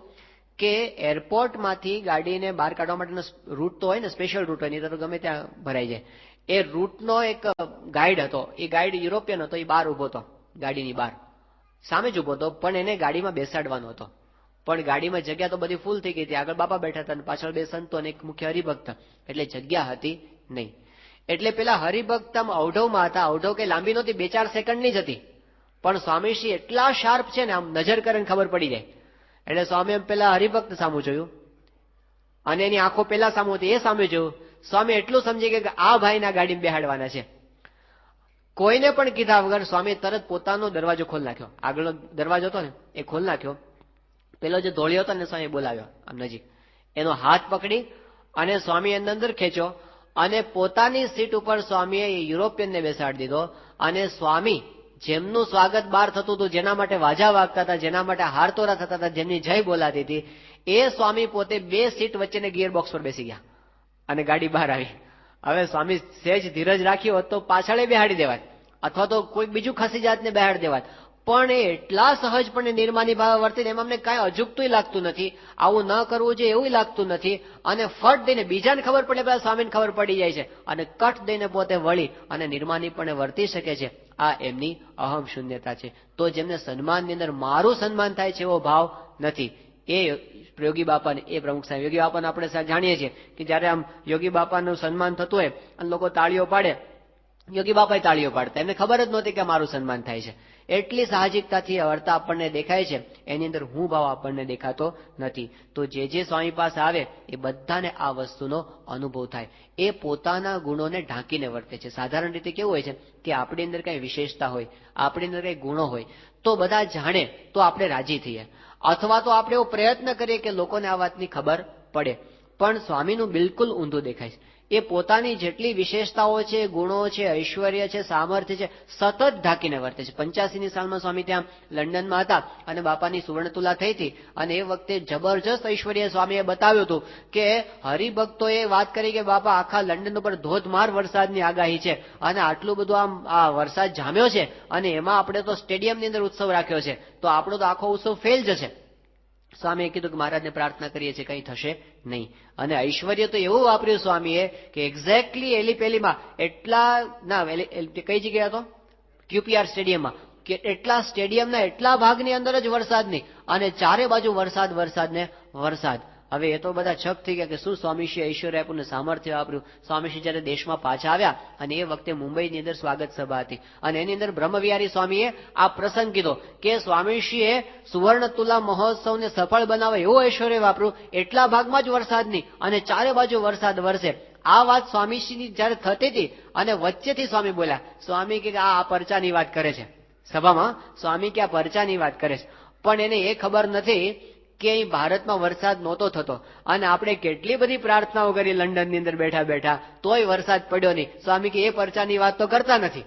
કે એરપોર્ટમાંથી ગાડીને બહાર કાઢવા માટેનો રૂટ તો હોય ને, સ્પેશિયલ રૂટ હોય, નહીં તો ગમે ત્યાં ભરાઈ જાય. એ રૂટનો એક ગાઈડ હતો, એ ગાઈડ યુરોપિયન હતો, એ બહાર ઉભો હતો, ગાડીની બહાર સામે જ ઉભો હતો, પણ એને ગાડીમાં બેસાડવાનો હતો. પણ ગાડીમાં જગ્યા તો બધી ફૂલ થઈ ગઈ હતી, આગળ બાપા બેઠા હતા અને પાછળ બે સંતો અને એક મુખ્ય હરિભક્ત, એટલે જગ્યા હતી નહીં. એટલે પેલા હરિભક્ત અવઢવમાં હતા. અવઢવ કઈ લાંબી નહોતી, 2-4 સેકન્ડની જ હતી, પણ સ્વામીશ્રી એટલા શાર્પ છે ને આમ નજર કરીને ખબર પડી જાય. એટલે સ્વામી પેલા હરિભક્ત સામું જોયું અને એની આંખો પેલા સામું હતી, એ સામે જોયું. સ્વામી એટલું સમજી ગયા કે આ ભાઈના ગાડીમાં બેહાડવાના છે. કોઈને પણ કીધા વગર સ્વામી તરત પોતાનો દરવાજો ખોલી નાખ્યો, આગળનો દરવાજો હતો ને એ ખોલી નાખ્યો. પેલો જે ધોળિયો હતો ને સ્વામી બોલાવ્યો આમ નજીક, એનો હાથ પકડી અને સ્વામી અંદર ખેંચ્યો અને પોતાની સીટ ઉપર સ્વામીએ યુરોપિયનને બેસાડી દીધો. અને સ્વામી જેમનું સ્વાગત બહાર થતું હતું, જેના માટે વાજા વાગતા હતા, જેના માટે હારતોરા થતા હતા, જેમની જય બોલાતી હતી, એ સ્વામી પોતે બે સીટ વચ્ચેને ગિયર બોક્સ પર બેસી ગયા અને ગાડી બહાર આવી. હવે સ્વામી સહેજ ધીરજ રાખ્યો હોત તો પાછળ બેહાડી દેવાય અથવા તો કોઈ બીજું ખસી જાતને બેહાડી દેવાય, પણ એ એટલા સહજપણે નિર્માની ભાવે વર્તીને એમાં અમને કાંઈ અજુકતું લાગતું નથી, આવું ન કરવું જોઈએ એવું લાગતું નથી. અને ફટ દઈને બીજાને ખબર પડે પેલા સ્વામીને ખબર પડી જાય છે અને કટ દઈને પોતે વળી અને નિર્માનીપણે વર્તી શકે છે. આ એમની અહમ શૂન્યતા છે. તો જેમને સન્માનની અંદર મારું સન્માન થાય છે એવો ભાવ નથી, એ યોગી બાપાને, એ પ્રમુખ સાહેબ યોગી બાપાને આપણે જાણીએ છીએ કે જયારે આમ યોગી બાપાનું સન્માન થતું હોય અને લોકો તાળીઓ પાડે, યોગી બાપાએ તાળીઓ પાડતા, એમને ખબર જ નહોતી કે મારું સન્માન થાય છે. એટલી સાહજિકતાથી વર્તા આપણને દેખાય છે, એની અંદર હું ભાવ આપણને દેખાતો નથી. તો જે સ્વામી પાસે આવે એ બધાને આ વસ્તુનો અનુભવ થાય. એ પોતાના ગુણોને ઢાંકીને વર્તે છે. સાધારણ રીતે કેવું હોય છે કે આપણી અંદર કઈ વિશેષતા હોય, આપણી અંદર કઈ ગુણો હોય તો બધા જાણે તો આપણે રાજી થઈએ, અથવા તો આપણે એવો પ્રયત્ન કરીએ કે લોકોને આ વાતની ખબર પડે. પણ સ્વામીનું બિલકુલ ઊંધું દેખાય છે. એ પોતાની જેટલી વિશેષતાઓ છે, ગુણો છે, ઐશ્વર્ય છે, સામર્થ્ય છે, સતત ઢાંકીને વર્તે છે. 85ની સાલમાં સ્વામી ત્યાં લંડનમાં હતા અને બાપાની સુવર્ણતુલા થઈ હતી અને એ વખતે જબરજસ્ત ઐશ્વર્ય સ્વામીએ બતાવ્યું હતું કે હરિભક્તોએ વાત કરી કે બાપા આખા લંડન ઉપર ધોધમાર વરસાદની આગાહી છે અને આટલું બધું આમ આ વરસાદ જામ્યો છે અને એમાં આપણે તો સ્ટેડિયમની અંદર ઉત્સવ રાખ્યો છે, તો આપણો તો આખો ઉત્સવ ફેલ જશે. સ્વામીએ કીધું કે મહારાજને પ્રાર્થના કરીએ છીએ, કંઈ થશે નહીં. અને ઐશ્વર્ય તો એવું વાપર્યું સ્વામીએ કે એક્ઝેક્ટલી એલીપેલીમાં એટલા ના કઈ જગ્યાએ હતો, QPR સ્ટેડિયમમાં, કે એટલા સ્ટેડિયમના એટલા ભાગની અંદર જ વરસાદ નહીં, અને ચારે બાજુ વરસાદ વરસાદ ને વરસાદ. હવે એ તો બધા છક થઈ ગયા કે શું સ્વામીશ્રી ઐશ્વર્ય આપ્યું ને સામર્થ્ય વાપર્યું. સ્વામીશ્રી જયારે દેશમાં પાછા આવ્યા અને એ વખતે મુંબઈની અંદર સ્વાગત સભા હતી, અને એની અંદર બ્રહ્મવિહારી સ્વામીએ આ પ્રસંગ કીધો કે સ્વામીશ્રીએ સુવર્ણ તુલા મહોત્સવને સફળ બનાવવા એવું ઐશ્વર્ય વાપર્યું, એટલા ભાગમાં જ વરસાદ નહીં અને ચારે બાજુ વરસાદ વરસે. આ વાત સ્વામીશ્રીની જયારે થતી હતી અને વચ્ચેથી સ્વામી બોલ્યા, સ્વામી કે આ પરચાની વાત કરે છે. સભામાં સ્વામી કે આ પરચાની વાત કરે છે, પણ એને એ ખબર નથી કે અહીં ભારતમાં વરસાદ નહોતો થતો, અને આપણે કેટલી બધી પ્રાર્થનાઓ કરી લંડનની અંદર બેઠા બેઠા, તોય વરસાદ પડ્યો નહીં. સ્વામી કે એ પરચાની વાત તો કરતા નથી.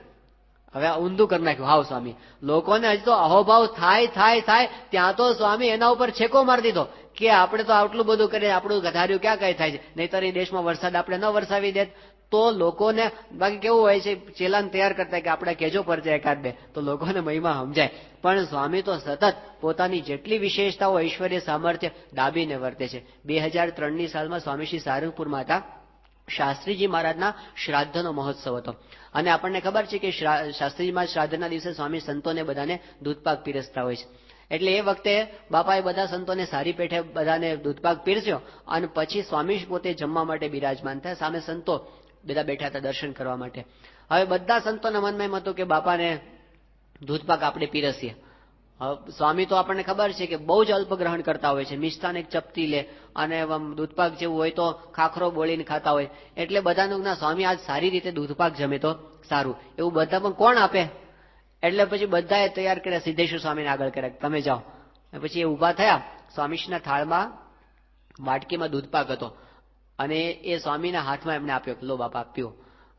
હવે ઊંધું કરી નાખ્યું. હાવ સ્વામી, લોકોને હજી તો અહોભાવ થાય થાય થાય ત્યાં તો સ્વામી એના ઉપર છેકો મારી દીધો કે આપણે તો આટલું બધું કરીએ, આપણું ગધાર્યું ક્યાં કઈ થાય છે, નહીતર એ દેશમાં વરસાદ આપણે ન વરસાવી દે તો લોકોને, બાકી કેવું હોય છે ચેલાને તૈયાર કરતા કે આપણે કેજો પરચે એકાદ બે તો લોકોને મહિમા સમજાય. પણ સ્વામી તો સતત પોતાની જેટલી વિશેષતાઓ ઐશ્વર્ય સામર્થ્ય દાબીને વર્તે છે. 2003ની સાલમાં સ્વામીશ્રી સારંગપુરમાં હતા. શાસ્ત્રીજી મહારાજના શ્રાદ્ધનો મહોત્સવ હતો, અને આપણને ખબર છે કે શાસ્ત્રીજી મહારાજ શ્રાદ્ધના દિવસે સ્વામી સંતોને બધાને દૂધપાક પીરસતા હોય છે. એટલે એ વખતે બાપાએ બધા સંતોને સારી પેઠે બધાને દૂધપાક પીરસ્યો, અને પછી સ્વામી પોતે જમવા માટે બિરાજમાન થયા. સામે સંતો બધા બેઠા હતા દર્શન કરવા માટે. હવે બધા સંતોના મનમાં એમ હતું કે બાપાને દૂધપાક આપણે પીરસીએ. સ્વામી તો આપણને ખબર છે કે બહુ જ અલ્પ ગ્રહણ કરતા હોય છે, મિષ્ટાન એક ચપટી લે અને દૂધપાક જેવું હોય તો ખાખરો બોળીને ખાતા હોય. એટલે બધાનું ના સ્વામી આજ સારી રીતે દૂધપાક જમે તો સારું, એવું બધા પણ કોણ આપે. એટલે પછી બધાએ તૈયાર કર્યા, સિદ્ધેશ્વર સ્વામીને આગળ કર્યા, તમે જાઓ. પછી એ ઉભા થયા. સ્વામીશ્રીના થાળમાં વાટકીમાં દૂધપાક હતો, અને એ સ્વામીના હાથમાં એમને આપ્યો, લો બાપા આપ્યો.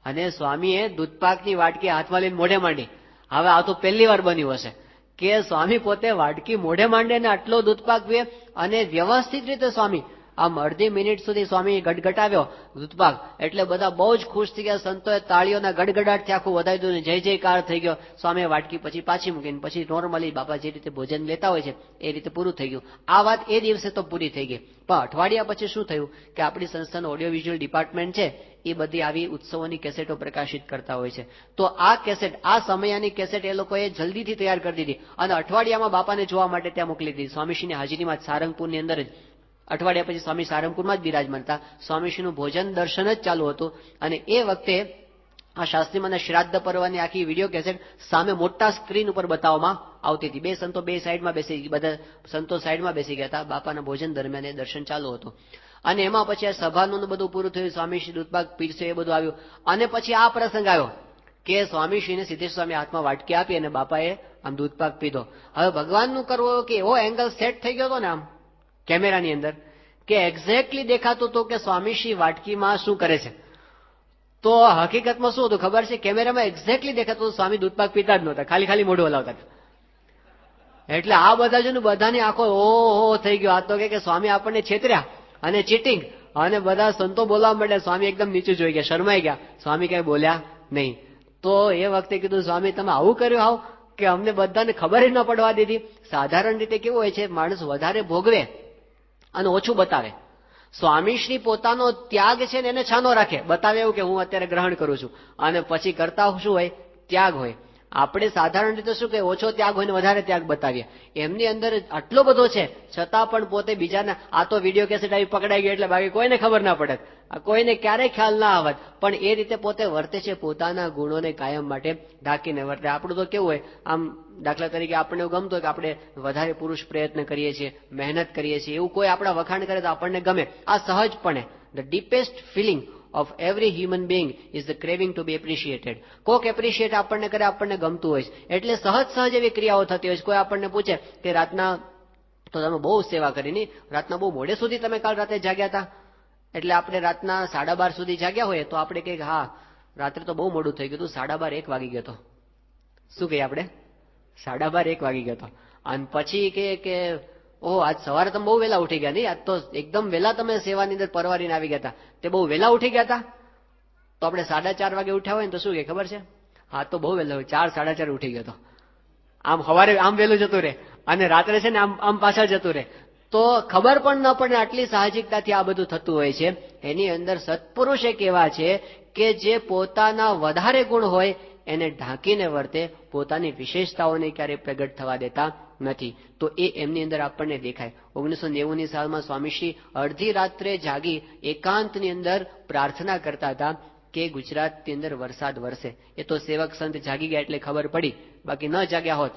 અને સ્વામીએ દૂધપાકની વાટકી હાથમાં લઈને મોઢે માંડી. હવે આ તો પહેલી વાર બન્યું હશે કે સ્વામી પોતે વાટકી મોઢે માંડે ને આટલો દૂધપાક પીએ, અને વ્યવસ્થિત રીતે સ્વામી આમ અડધી મિનિટ સુધી સ્વામી ગટગટાવ્યો દૂધપાક. એટલે બધા બહુ જ ખુશ થઈ ગયા. સંતોએ તાળીઓના ગડગડાટથી આખું વધાવી દીધું, જય જયકાર થઈ ગયો. સ્વામીએ વાટકી પછી પાછી મૂકીને પછી નોર્મલી બાપા જે રીતે ભોજન લેતા હોય છે એ રીતે પૂરું થઈ ગયું. આ વાત એ દિવસે તો પૂરી થઈ ગઈ. પણ અઠવાડિયા પછી શું થયું કે આપણી સંસ્થાનું ઓડિયો વિઝ્યુઅલ ડિપાર્ટમેન્ટ છે એ બધી આવી ઉત્સવોની કેસેટો પ્રકાશિત કરતા હોય છે. તો આ કેસેટ, આ સમયાની કેસેટ એ લોકોએ જલ્દીથી તૈયાર કરી દીધી અને અઠવાડિયામાં બાપાને જોવા માટે ત્યાં મોકલી દીધી. સ્વામીશ્રીની હાજરીમાં સારંગપુરની અંદર જ અઠવાડિયા પછી સ્વામી સારંગપુરમાં જ બિરાજમાન હતા. સ્વામીશ્રીનું ભોજન દર્શન જ ચાલુ હતું, અને એ વખતે આ શાસ્ત્રીમાંના શ્રાદ્ધ પર્વની આખી વિડીયો કેસેટ સામે મોટા સ્ક્રીન ઉપર બતાવવામાં આવતી હતી. બે સંતો બે સાઈડમાં બેસી, બધા સંતો સાઈડમાં બેસી ગયા હતા. બાપાના ભોજન દરમિયાન એ દર્શન ચાલુ હતું. અને એમાં પછી આ સભાનું બધું પૂરું થયું, સ્વામીશ્રી દૂધપાક પીરસે એ બધું આવ્યું. અને પછી આ પ્રસંગ આવ્યો કે સ્વામીશ્રીને સિદ્ધેશ્વર સ્વામી હાથમાં વાટકી આપી અને બાપાએ આમ દૂધપાક પીધો. હવે ભગવાનનું કરવું કે એવો એંગલ સેટ થઈ ગયો હતો ને આમ કેમેરાની અંદર કે એક્ઝેક્ટલી દેખાતું હતું કે સ્વામીશ્રી વાટકીમાં શું કરે છે. તો હકીકતમાં શું હતું ખબર છે, કેમેરામાં એક્ઝેક્ટલી દેખાતું હતું સ્વામી દૂધપાક પીતા જ નહોતા, ખાલી ખાલી મોઢું હલાવતા હતા. એટલે આ બધા જોઈને બધાની આંખો ઓહો થઈ ગયો. આ તો કે સ્વામી આપણને છેતર્યા અને ચીટિંગ. અને બધા સંતો બોલવા માંડ્યા. સ્વામી એકદમ નીચું જોઈ ગયા, શરમાઈ ગયા. સ્વામી કઈ બોલ્યા નહીં. તો એ વખતે કીધું, સ્વામી તમે આવું કર્યું આવ કે અમને બધાને ખબર જ ન પડવા દીધી. સાધારણ રીતે કેવું હોય છે, માણસ વધારે ભોગવે અને ઓછું બતાવે. સ્વામીશ્રી પોતાનો ત્યાગ છે ને એને છાનો રાખે, બતાવે એવું કે હું અત્યારે ગ્રહણ કરું છું, અને પછી કરતા શું હોય, ત્યાગ હોય. આપણે સાધારણ રીતે શું કે ઓછો ત્યાગ હોય ને વધારે ત્યાગ બતાવીએ. એમની અંદર આટલો બધો છે છતાં પણ પોતે બીજાના, આ તો વિડીયો કેસેટ આવી પકડાઈ ગયો એટલે બાકી કોઈને ખબર ના પડે, કોઈને ક્યારેય ખ્યાલ ના આવત. પણ એ રીતે પોતે વર્તે છે, પોતાના ગુણોને કાયમ માટે ઢાંકીને વર્તે. આપણું તો કેવું હોય, આમ દાખલા તરીકે આપણને એવું ગમતું હોય કે આપણે વધારે પુરુષ પ્રયત્ન કરીએ છીએ, મહેનત કરીએ છીએ, એવું કોઈ આપણા વખાણ કરે તો આપણને ગમે. આ સહજપણે the deepest feeling of every human being is the craving to be appreciated. કોક એપ્રિશિએટ આપણને કરે, આપણને ગમતું હોય, એટલે સહજ એવી ક્રિયાઓ થતી હોય. કોઈ આપણને પૂછે કે રાતના તો તમે બહુ સેવા કરી ની, રાતના બહુ મોડે સુધી તમે કાલ રાતે જાગ્યા હતા. એટલે આપણે રાતના 12:30 સુધી જાગ્યા હોય તો આપણે કહીએ હા રાત્રે તો બહુ મોડું થઈ ગયું હતું, 12:30 1 વાગી ગયો હતો. શું કહીએ આપણે? 12:30 1 વાગી ગયો હતો. અને પછી કે ઓહ આજ સવારે તમે બહુ વહેલા ઉઠી ગયા નહીં, આજ તો એકદમ વહેલા તમે સેવાની અંદર પરવારીને આવી ગયા હતા, તે બહુ વહેલા ઉઠી ગયા હતા. તો આપણે 4:30 વાગે ઉઠ્યા હોય ને તો શું કે ખબર છે, હા તો બહુ વહેલા હોય, 4 4:30 ઉઠી ગયો હતો. આમ સવારે આમ વહેલું જતું રહે અને રાત્રે છે ને આમ પાછા જતું રહે. તો તો ખબર પણ ન પડે, આટલી સાહજિકતાથી આ બધું થતું હોય છે. એની અંદર સત્પુરુષ એક એવા છે કે જે પોતાના વધારે ગુણ હોય એને ઢાંકીને વર્તે, પોતાની વિશેષતાઓને ક્યારેય પ્રગટ થવા દેતા નથી. તો એ એમની અંદર આપણને દેખાય. 1990ની સાલમાં સ્વામીશ્રી અડધી રાત્રે જાગી એકાંતની અંદર પ્રાર્થના કરતા હતા કે ગુજરાતની અંદર વરસાદ વરસે. એ તો સેવક સંત જાગી ગયા એટલે ખબર પડી, બાકી ન જાગ્યા હોત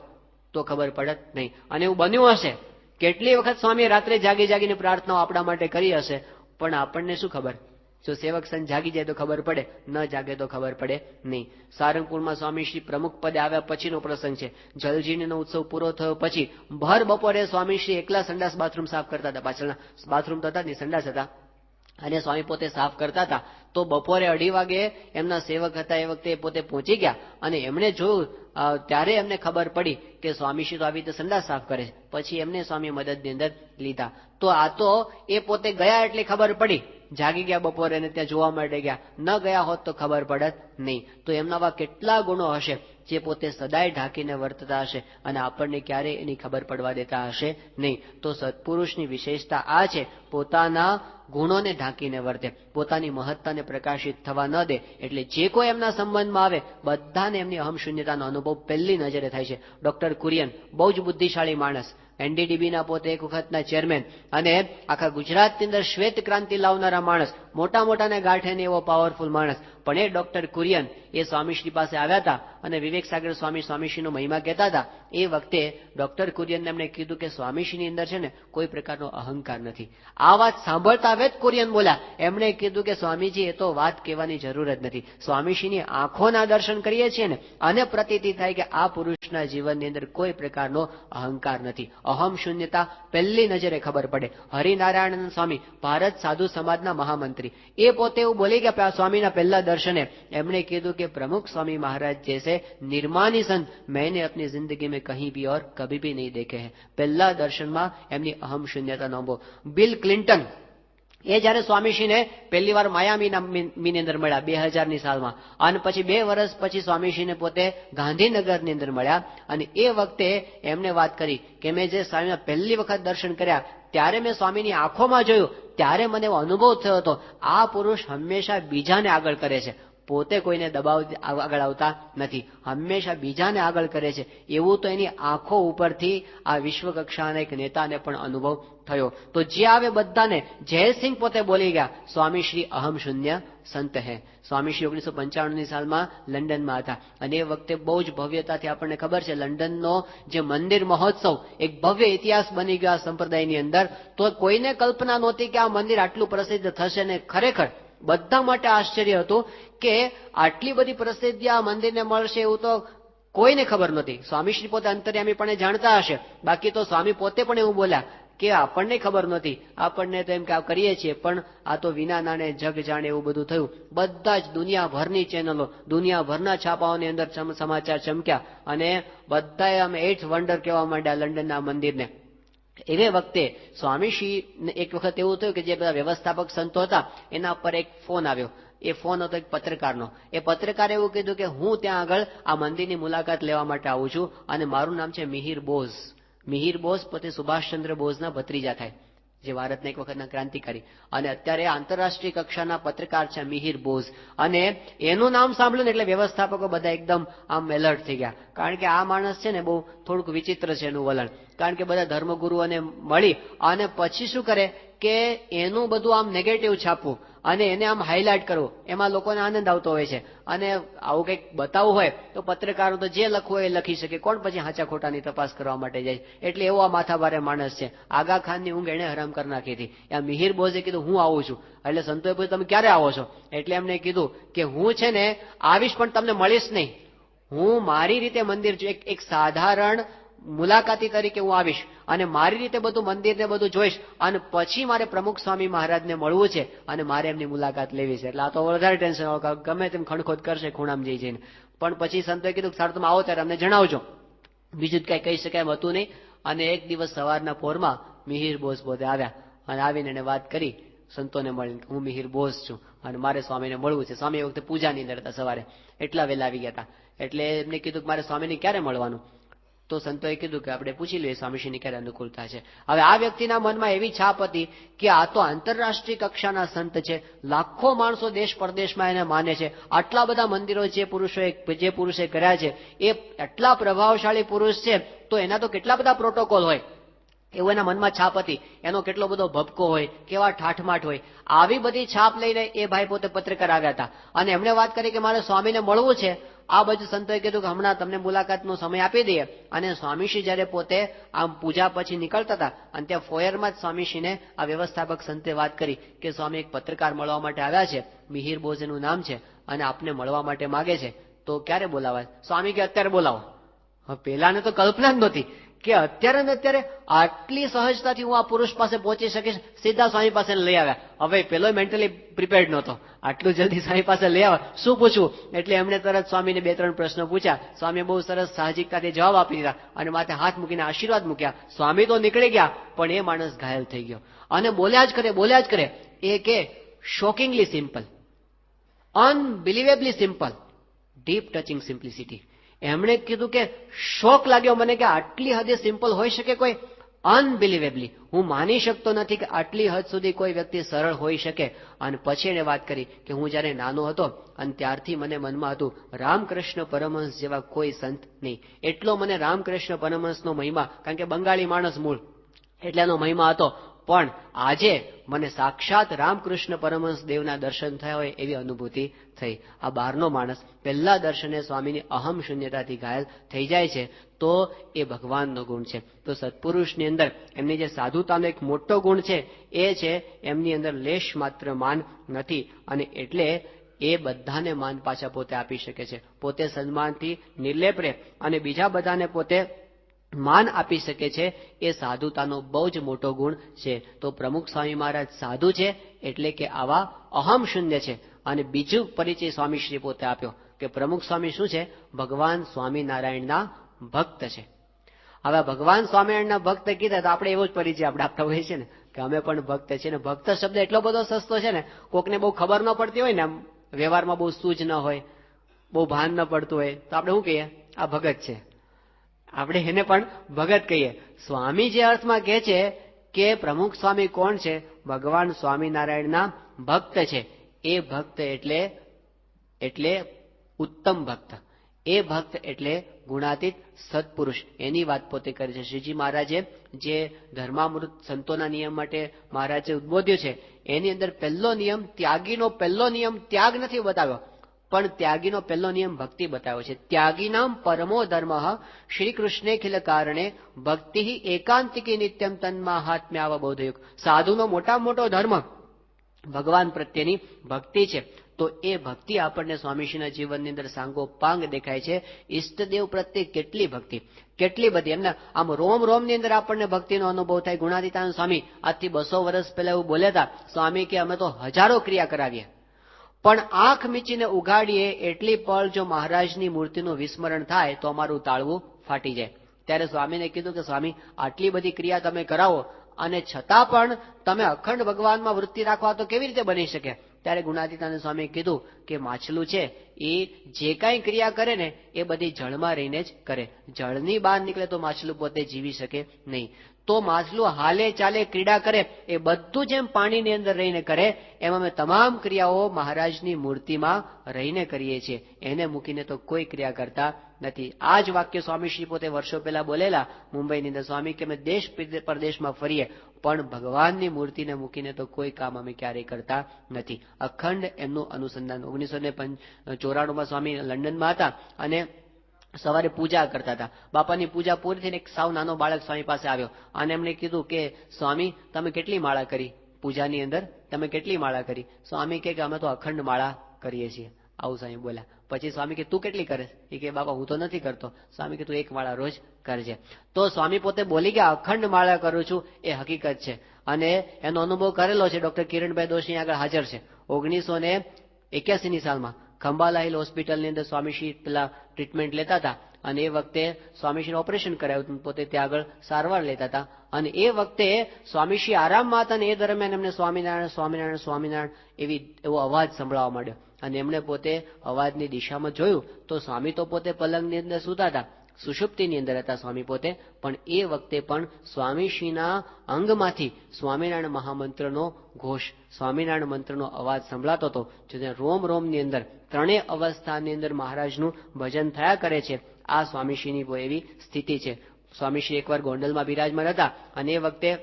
તો ખબર પડત નહીં. અને એવું બન્યું હશે, કેટલી વખત સ્વામી રાત્રે જાગી જાગીને પ્રાર્થનાઓ આપણા માટે કરી હશે, પણ આપણને શું ખબર? જો સેવક સંત જાગી જાય તો ખબર પડે, ન જાગે તો ખબર પડે નહીં. સારંગપુરમાં સ્વામીશ્રી પ્રમુખ પદે આવ્યા પછીનો પ્રસંગ છે. જલજીણીનો ઉત્સવ પૂરો થયો પછી ભર બપોરે સ્વામીશ્રી એકલા સંડાસ બાથરૂમ સાફ કરતા હતા. પાછળના બાથરૂમ તો હતા, સંડાસ હતા, અને સ્વામી પોતે સાફ કરતા હતા. તો બપોરે 2:30 વાગે એમના સેવક હતા એ વખતે પોતે પહોંચી ગયા અને એમણે જોયું, ત્યારે એમને ખબર પડી કે સ્વામીશ્રી તો આવી રીતે સંડાસ સાફ કરે છે. પછી એમને સ્વામી મદદની અંદર લીધા. તો આ તો એ પોતે ગયા એટલે ખબર પડી, જાગી ગયા બપોરે અને ત્યાં જોવા માટે ગયા. ન ગયા હોત તો ખબર પડત નહીં. તો એમનામાં કેટલા ગુણો હશે જે પોતે સદાય ઢાંકીને વર્તતા હશે અને આપણને ક્યારેય એની ખબર પડવા દેતા હશે નહીં. તો સત્પુરુષની વિશેષતા આ છે, પોતાના ગુણોને ઢાંકીને વર્તે, પોતાની મહત્તાને પ્રકાશિત થવા ન દે. એટલે જે કોઈ એમના સંબંધમાં આવે બધાને એમની અહમશૂન્યતાનો અનુભવ પહેલી નજરે થાય છે. ડોક્ટર કુરિયન બહુ જ બુદ્ધિશાળી માણસ, એનડીડીબીના પોતે એક વખતના ચેરમેન અને આખા ગુજરાતની અંદર શ્વેત ક્રાંતિ લાવનારા માણસ, મોટા મોટાને ગાંઠે ને એવો પાવરફુલ માણસ. પણ એ ડોક્ટર કુરિયન એ સ્વામીશ્રી પાસે આવ્યા હતા અને વિવેક સાગર સ્વામી સ્વામીશ્રીનો મહિમા કહેતા હતા. એ વખતે ડોક્ટર કુરિયનને એમણે કીધું કે સ્વામીશ્રીની અંદર છે ને કોઈ પ્રકારનો અહંકાર નથી. આ વાત સાંભળતા હવે જ કુરિયન બોલ્યા, એમણે કીધું કે સ્વામીજી એ તો વાત કહેવાની જરૂર જ નથી. સ્વામીશ્રીની આંખોના દર્શન કરીએ છીએ ને અને પ્રતીતિ થાય કે આ પુરુષના જીવનની અંદર કોઈ પ્રકારનો અહંકાર નથી. અહમ શૂન્યતા પહેલી નજરે ખબર પડે. હરિનારાયણ સ્વામી ભારત સાધુ સમાજના મહામંત્રી, એ પોતે એવું બોલી ગયા સ્વામીના પહેલા દર્શને. એમણે કીધું કે પ્રમુખ સ્વામી महाराज जैसे निर्मानी संत मैंने अपनी जिंदगी में कहीं भी और कभी भी नहीं देखे हैं. પહેલા દર્શનમાં એમની અહમ શૂન્યતાનો અનુભવ. બિલ ક્લિન્ટન એ જયારે સ્વામીશ્રીને પહેલી વાર માયામીની અંદર મળ્યા 2000ની સાલમાં, અને પછી 2 વર્ષ પછી સ્વામીશ્રીને પોતે ગાંધીનગરની અંદર મળ્યા અને એ વખતે એમને વાત કરી કે મેં જે સ્વામીના પહેલી વખત દર્શન કર્યા ત્યારે મેં સ્વામીની આંખોમાં જોયું, ત્યારે મને એવો અનુભવ થયો હતો આ પુરુષ હંમેશા બીજાને આગળ કરે છે, પોતે કોઈને દબાવ આગળ આવતા નથી, હંમેશા બીજાને આગળ કરે છે. એવું તો એની આંખો ઉપરથી આ વિશ્વ કક્ષાના એક નેતાને પણ અનુભવ થયો. તો જે આવે બધાને જયસિંહ પોતે બોલી ગયા સ્વામી શ્રી અહમ શૂન્ય સંત હે. સ્વામી શ્રી 1995ની સાલમાં લંડનમાં હતા અને એ વખતે બહુ જ ભવ્યતાથી આપણને ખબર છે લંડનનો જે મંદિર મહોત્સવ એક ભવ્ય ઇતિહાસ બની ગયો આ સંપ્રદાયની અંદર. તો કોઈને કલ્પના નહોતી કે આ મંદિર આટલું પ્રસિદ્ધ થશે ને ખરેખર બધા માટે આશ્ચર્ય હતું કે આટલી બધી પ્રસિદ્ધિ આ મંદિરને મળશે એવું તો કોઈને ખબર નહોતી. સ્વામીશ્રી પોતે અંતર્યામી પણ જાણતા હશે, બાકી તો સ્વામી પોતે પણ એવું બોલ્યા કે આપણને ખબર નહોતી, આપણને તો એમ કે આ કરીએ છીએ પણ આ તો વિના નાણે જગ જાણે એવું બધું થયું. બધા જ દુનિયાભરની ચેનલો, દુનિયાભરના છાપાઓની અંદર સમાચાર ચમક્યા અને બધાએ આમ 8th વન્ડર કહેવા માંડ્યા લંડનના મંદિરને. એ વખતે સ્વામીશ્રીને એક વખત એવું થયું કે જે બધા વ્યવસ્થાપક સંતો હતા એના પર એક ફોન આવ્યો. એ ફોન હતો એક પત્રકારનો. એ પત્રકારે એવું કીધું કે હું ત્યાં આગળ આ મંદિરની મુલાકાત લેવા માટે આવું છું અને મારું નામ છે મિહિર બોઝ. મિહિર બોઝ પોતે સુભાષચંદ્ર બોઝના ભત્રીજા થાય, જે ભારતના એક વખતના ક્રાંતિકારી, અને અત્યારે આંતરરાષ્ટ્રીય કક્ષાના પત્રકાર છે મિહિર બોઝ. અને એનું નામ સાંભળ્યું ને એટલે વ્યવસ્થાપકો બધા એકદમ આમ એલર્ટ થઈ ગયા, કારણ કે આ માણસ છે ને બહુ થોડુંક વિચિત્ર છે એનું વલણ. કારણ કે બધા ધર્મગુરુઓને મળી અને પછી શું કરે કે એનું બધું આમ નેગેટિવ છાપવું અને એને આમ હાઇલાઇટ કરવું, એમાં લોકોને આનંદ આવતો હોય છે. અને આવું કંઈક બતાવવું હોય તો પત્રકારો તો જે લખવું હોય એ લખી શકે, કોણ પછી હાચા ખોટાની તપાસ કરવા માટે જાય. એટલે એવો આ માથાભારે માણસ છે. આગા ખાનની ઊંઘ એને હરામ કરી નાખી હતી. આ મિહિર બોઝે કીધું હું આવું છું. એટલે સંતોએ પૂછ્યું તમે ક્યારે આવો છો? એટલે એમને કીધું કે હું છે ને આવીશ પણ તમને મળીશ નહીં, હું મારી રીતે મંદિર એક સાધારણ મુલાકાતી તરીકે હું આવીશ અને મારી રીતે બધું મંદિરને બધું જોઈશ અને પછી મારે પ્રમુખ સ્વામી મહારાજને મળવું છે અને મારે એમની મુલાકાત લેવી છે. એટલે આ તો વધારે ટેન્શન, ગમે તેમ ખણખોદ કરશે ખૂણામાં જઈને. પણ પછી સંતોએ કીધું સારું તમે આવો ત્યારે અમને જણાવજો. બીજું કઈ કહી શકાય એમ હતું નહીં. અને એક દિવસ સવારના પોરમાં મિહિર બોઝ પોતે આવ્યા અને આવીને એને વાત કરી સંતોને મળીને, હું મિહિર બોઝ છું અને મારે સ્વામીને મળવું છે. સ્વામી એ વખતે પૂજાની અંદર હતા, સવારે એટલા વહેલા આવી ગયા હતા. એટલે એમને કીધું કે મારે સ્વામીને ક્યારે મળવાનું? તો સંતોએ કીધું કે આપણે પૂછી લઈએ સ્વામીશ્રીની ક્યારે અનુકૂળતા છે. હવે આ વ્યક્તિના મનમાં એવી છાપ હતી કે આ તો આંતરરાષ્ટ્રીય કક્ષાના સંત છે, લાખો માણસો દેશ પરદેશમાં એને માને છે, આટલા બધા મંદિરો જે પુરુષે કર્યા છે એ એટલા પ્રભાવશાળી પુરુષ છે, તો એના તો કેટલા બધા પ્રોટોકોલ હોય, એવું એના મનમાં છાપ હતી. એનો કેટલો બધો ભપકો હોય, કેવા ઠાઠમાઠ હોય. આવી બધી છાપ લઈને એ ભાઈ પોતે પત્રકાર આવ્યા હતા અને એમણે વાત કરી કે મારે સ્વામીને મળવું છે. આ બાજુ સંતોએ કીધું કે હમણાં તમને મુલાકાતનો સમય આપી દઈએ. અને સ્વામીશ્રી જયારે પોતે આમ પૂજા પછી નીકળતા હતા અને ત્યાં ફોયરમાં જ સ્વામીશ્રીને આ વ્યવસ્થાપક સંતે વાત કરી કે સ્વામી એક પત્રકાર મળવા માટે આવ્યા છે, મિહિર બોઝ એનું નામ છે, અને આપને મળવા માટે માગે છે, તો ક્યારે બોલાવાય? સ્વામી કે અત્યારે બોલાવો. પેલાને તો કલ્પના જ નહોતી કે અત્યારે ને અત્યારે આટલી સહજતાથી હું આ પુરુષ પાસે પહોંચી શકીશ. સીધા સ્વામી પાસે લઈ આવ્યા. હવે પેલો મેન્ટલી પ્રિપેર્ડ નહોતો, આટલું જલ્દી સ્વામી પાસે લઈ આવ્યા, શું પૂછવું? એટલે એમણે તરત સ્વામીને 2-3 પ્રશ્નો પૂછ્યા. સ્વામી બહુ સરસ સાહજિકતાથી જવાબ આપી દીધા અને માથે હાથ મૂકીને આશીર્વાદ મૂક્યા. સ્વામી તો નીકળી ગયા, પણ એ માણસ ઘાયલ થઈ ગયો અને બોલ્યા જ કરે. એ કે shockingly simple, unbelievably simple, deep touching simplicity. એમણે કીધું કે શોક લાગ્યો મને કે આટલી હદે સિમ્પલ હોઈ શકે કોઈ? અનબિલિવેબલી, હું માની શકતો નથી કે આટલી હદ સુધી કોઈ વ્યક્તિ સરળ હોઈ શકે. અને પછી એને વાત કરી કે હું જ્યારે નાનો હતો અને ત્યારથી મને મનમાં હતું રામકૃષ્ણ પરમહંસ જેવા કોઈ સંત નહીં. એટલો મને રામકૃષ્ણ પરમહંસનો મહિમા, કારણ કે બંગાળી માણસ મૂળ, એટલે એનો મહિમા હતો. પણ આજે મને સાક્ષાત રામકૃષ્ણ પરમહંસ દેવના દર્શન થયા હોય એવી અનુભૂતિ થઈ. આ બહારનો માણસ પહેલા દર્શને સ્વામીની અહમ શૂન્યતાથી ઘાયલ થઈ જાય છે, તો એ ભગવાનનો ગુણ છે. તો સત્પુરુષની અંદર એમની જે સાધુતાનો એક મોટો ગુણ છે એ છે એમની અંદર લેશ માત્ર માન નથી, અને એટલે એ બધાને માન પાછા પોતે આપી શકે છે. પોતે સન્માનથી નિર્લેપ રહે અને બીજા બધાને પોતે માન આપી શકે છે. એ સાધુતાનો બહુ જ મોટો ગુણ છે. તો પ્રમુખ સ્વામી મહારાજ સાધુ છે એટલે કે આવા અહમ શૂન્ય છે. અને બીજું પરિચય સ્વામીશ્રી પોતે આપ્યો કે પ્રમુખ સ્વામી શું છે? ભગવાન સ્વામિનારાયણના ભક્ત છે. હવે ભગવાન સ્વામિનારાયણના ભક્ત કીધા તો આપણે એવો જ પરિચય આપણે આપતા હોઈએ છીએ ને કે અમે પણ ભક્ત છીએ. ને ભક્ત શબ્દ એટલો બધો સસ્તો છે ને, કોકને બહુ ખબર ન પડતી હોય ને, આમ વ્યવહારમાં બહુ સૂઝ ન હોય, બહુ ભાન ન પડતું હોય, તો આપણે શું કહીએ? આ ભગત છે. આપણે એને પણ ભગત કહીએ. સ્વામી જે અર્થમાં કહે છે કે પ્રમુખ સ્વામી કોણ છે? ભગવાન સ્વામિનારાયણના ભક્ત છે. એ ભક્ત એટલે ઉત્તમ ભક્ત. એ ભક્ત એટલે ગુણાતીત સત્પુરુષ. એની વાત પોતે કરી છે. શ્રીજી મહારાજે જે ધર્મામૃત સંતોના નિયમ માટે મહારાજે ઉદ્બોધ્યું છે, એની અંદર પહેલો નિયમ, ત્યાગીનો પહેલો નિયમ ત્યાગ નથી બતાવ્યો, પણ ત્યાગીનો પહેલો નિયમ ભક્તિ બતાવ્યો છે. ત્યાગીનામ પરમો ધર્મ શ્રી કૃષ્ણે ખિલ કારણે ભક્તિ એકાંતિકી નિત્યમ તન્માહાત્મ્યાવબોધયુક્ત. સાધુનો મોટામાં મોટો ધર્મ ભગવાન પ્રત્યેની ભક્તિ છે. તો એ ભક્તિ આપણને સ્વામીશ્રીના જીવનની અંદર સાંગોપાંગ દેખાય છે. ઈષ્ટદેવ પ્રત્યે કેટલી ભક્તિ, કેટલી બધી. એમને આમ રોમ રોમની અંદર આપણને ભક્તિનો અનુભવ થાય. ગુણાતીતાનંદ સ્વામી આજથી 200 વર્ષ પહેલા એવું બોલ્યા હતા, સ્વામી કે અમે તો હજારો ક્રિયા કરાવીએ, પણ આંખ મીચીને ઉઘાડીએ એટલી પળ જો મહારાજની મૂર્તિનું વિસ્મરણ થાય તો અમારું તાળવું ફાટી જાય. ત્યારે સ્વામીને કીધું કે સ્વામી આટલી બધી ક્રિયા તમે કરાવો અને છતાં પણ તમે અખંડ ભગવાનમાં વૃત્તિ રાખવા તો કેવી રીતે બની શકે? ત્યારે ગુણાતીતાનંદ સ્વામીએ કીધું કે માછલું છે એ જે કાંઈ ક્રિયા કરે ને એ બધી જળમાં રહીને જ કરે. જળની બહાર નીકળે તો માછલું પોતે જીવી શકે નહીં. તો માછલું હાલે ચાલે ક્રીડા કરે એ બધું જેમ પાણીની અંદર રહીને કરે, એમ અમે તમામ ક્રિયાઓ મહારાજની મૂર્તિમાં રહીને કરીએ છીએ. એને મૂકીને તો કોઈ ક્રિયા કરતા નથી. આ જ વાક્ય સ્વામીશ્રી પોતે વર્ષો પહેલા બોલેલા મુંબઈની અંદર. સ્વામી કે અમે દેશ પરદેશમાં ફરીએ પણ ભગવાનની મૂર્તિને મૂકીને તો કોઈ કામ અમે ક્યારેય કરતા નથી. અખંડ એમનું અનુસંધાન. 1994માં સ્વામી લંડનમાં હતા અને સવારે પૂજા કરતા હતા. બાપાની પૂજા પૂરી થઈને એક સાવ નાનો બાળક સ્વામી પાસે આવ્યો અને એમણે કીધું કે સ્વામી તમે કેટલી માળા કરી પૂજાની અંદર? તમે કેટલી માળા કરી? સ્વામી કે અમે તો અખંડ માળા કરીએ છીએ. આવું સ્વામી બોલ્યા. પછી સ્વામી કે તું કેટલી કરે? એ કે બાપા હું તો નથી કરતો. સ્વામી કે તું 1 માળા રોજ કરજે. તો સ્વામી પોતે બોલી ગયા અખંડ માળા કરું છું, એ હકીકત છે અને એનો અનુભવ કરેલો છે. ડોક્ટર કિરણભાઈ દોશી આગળ હાજર છે. 1981ની સાલમાં ખંભાલા હિલ હોસ્પિટલની અંદર સ્વામીશ્રી પેલા ટ્રીટમેન્ટ લેતા હતા અને એ વખતે સ્વામીશ્રીને ઓપરેશન કરાવ્યું, પોતે ત્યાં આગળ સારવાર લેતા હતા અને એ વખતે સ્વામીશ્રી આરામમાં હતા અને એ દરમિયાન એમને સ્વામિનારાયણ સ્વામિનારાયણ સ્વામિનારાયણ એવો અવાજ સંભળાવા માંડ્યો અને એમણે પોતે અવાજની દિશામાં જોયું તો સ્વામી તો પોતે પલંગની અંદર સૂતા હતા. સુષુપ્તિની અંદર હતા સ્વામી પોતે, પણ એ વખતે પણ સ્વામીશ્રીના અંગમાંથી સ્વામિનારાયણ મહામંત્રનો ઘોષ, સ્વામિનારાયણ મંત્રનો અવાજ સંભળાતો હતો. જેને રોમ રોમની અંદર ત્રણેય અવસ્થાની અંદર મહારાજનું ભજન થયા કરે છે. આ સ્વામીશ્રીની એવી સ્થિતિ છે. સ્વામીશ્રી એકવાર ગોંડલમાં બિરાજમાન હતા અને એ વખતે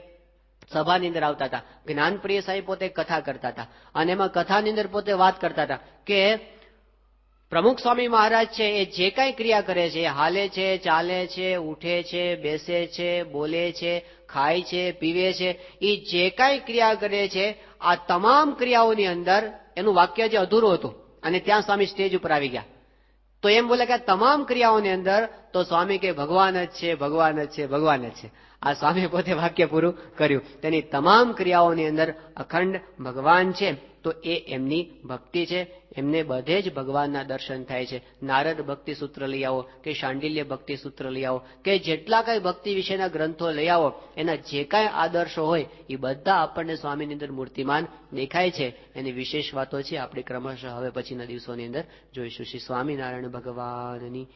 સભાની અંદર આવતા હતા. જ્ઞાનપ્રિય સાહેબ પોતે કથા કરતા હતા અને એમાં કથાની અંદર પોતે વાત કરતા હતા કે પ્રમુખ સ્વામી મહારાજ છે એ જે કાંઈ ક્રિયા કરે છે, હાલે છે, ચાલે છે, ઉઠે છે, બેસે છે, બોલે છે, ખાય છે, પીવે છે, એ જે કાંઈ ક્રિયા કરે છે આ તમામ ક્રિયાઓની અંદર એનું વાક્ય જે અધૂરું હતું અને ત્યાં સ્વામી સ્ટેજ ઉપર આવી ગયા. તો એમ બોલે કે આ તમામ ક્રિયાઓની અંદર તો સ્વામી કે ભગવાન જ છે, ભગવાન જ છે, ભગવાન જ છે. આ સ્વામી પોતે વાક્ય પૂરું કર્યું. તેની તમામ ક્રિયાઓની અંદર અખંડ ભગવાન છે. તો એ એમની ભક્તિ છે. એમને બધે જ ભગવાનના દર્શન થાય છે. નારદ ભક્તિ સૂત્ર લઈ આવો કે શાંડિલ્ય ભક્તિ સૂત્ર લઈ આવો કે જેટલા કાંઈ ભક્તિ વિશેના ગ્રંથો લઈ આવો, એના જે કાંઈ આદર્શો હોય એ બધા આપણને સ્વામીની અંદર મૂર્તિમાન દેખાય છે. એની વિશેષ વાતો છે આપણે ક્રમશઃ હવે પછીના દિવસોની અંદર જોઈશું. શ્રી સ્વામિનારાયણ ભગવાનની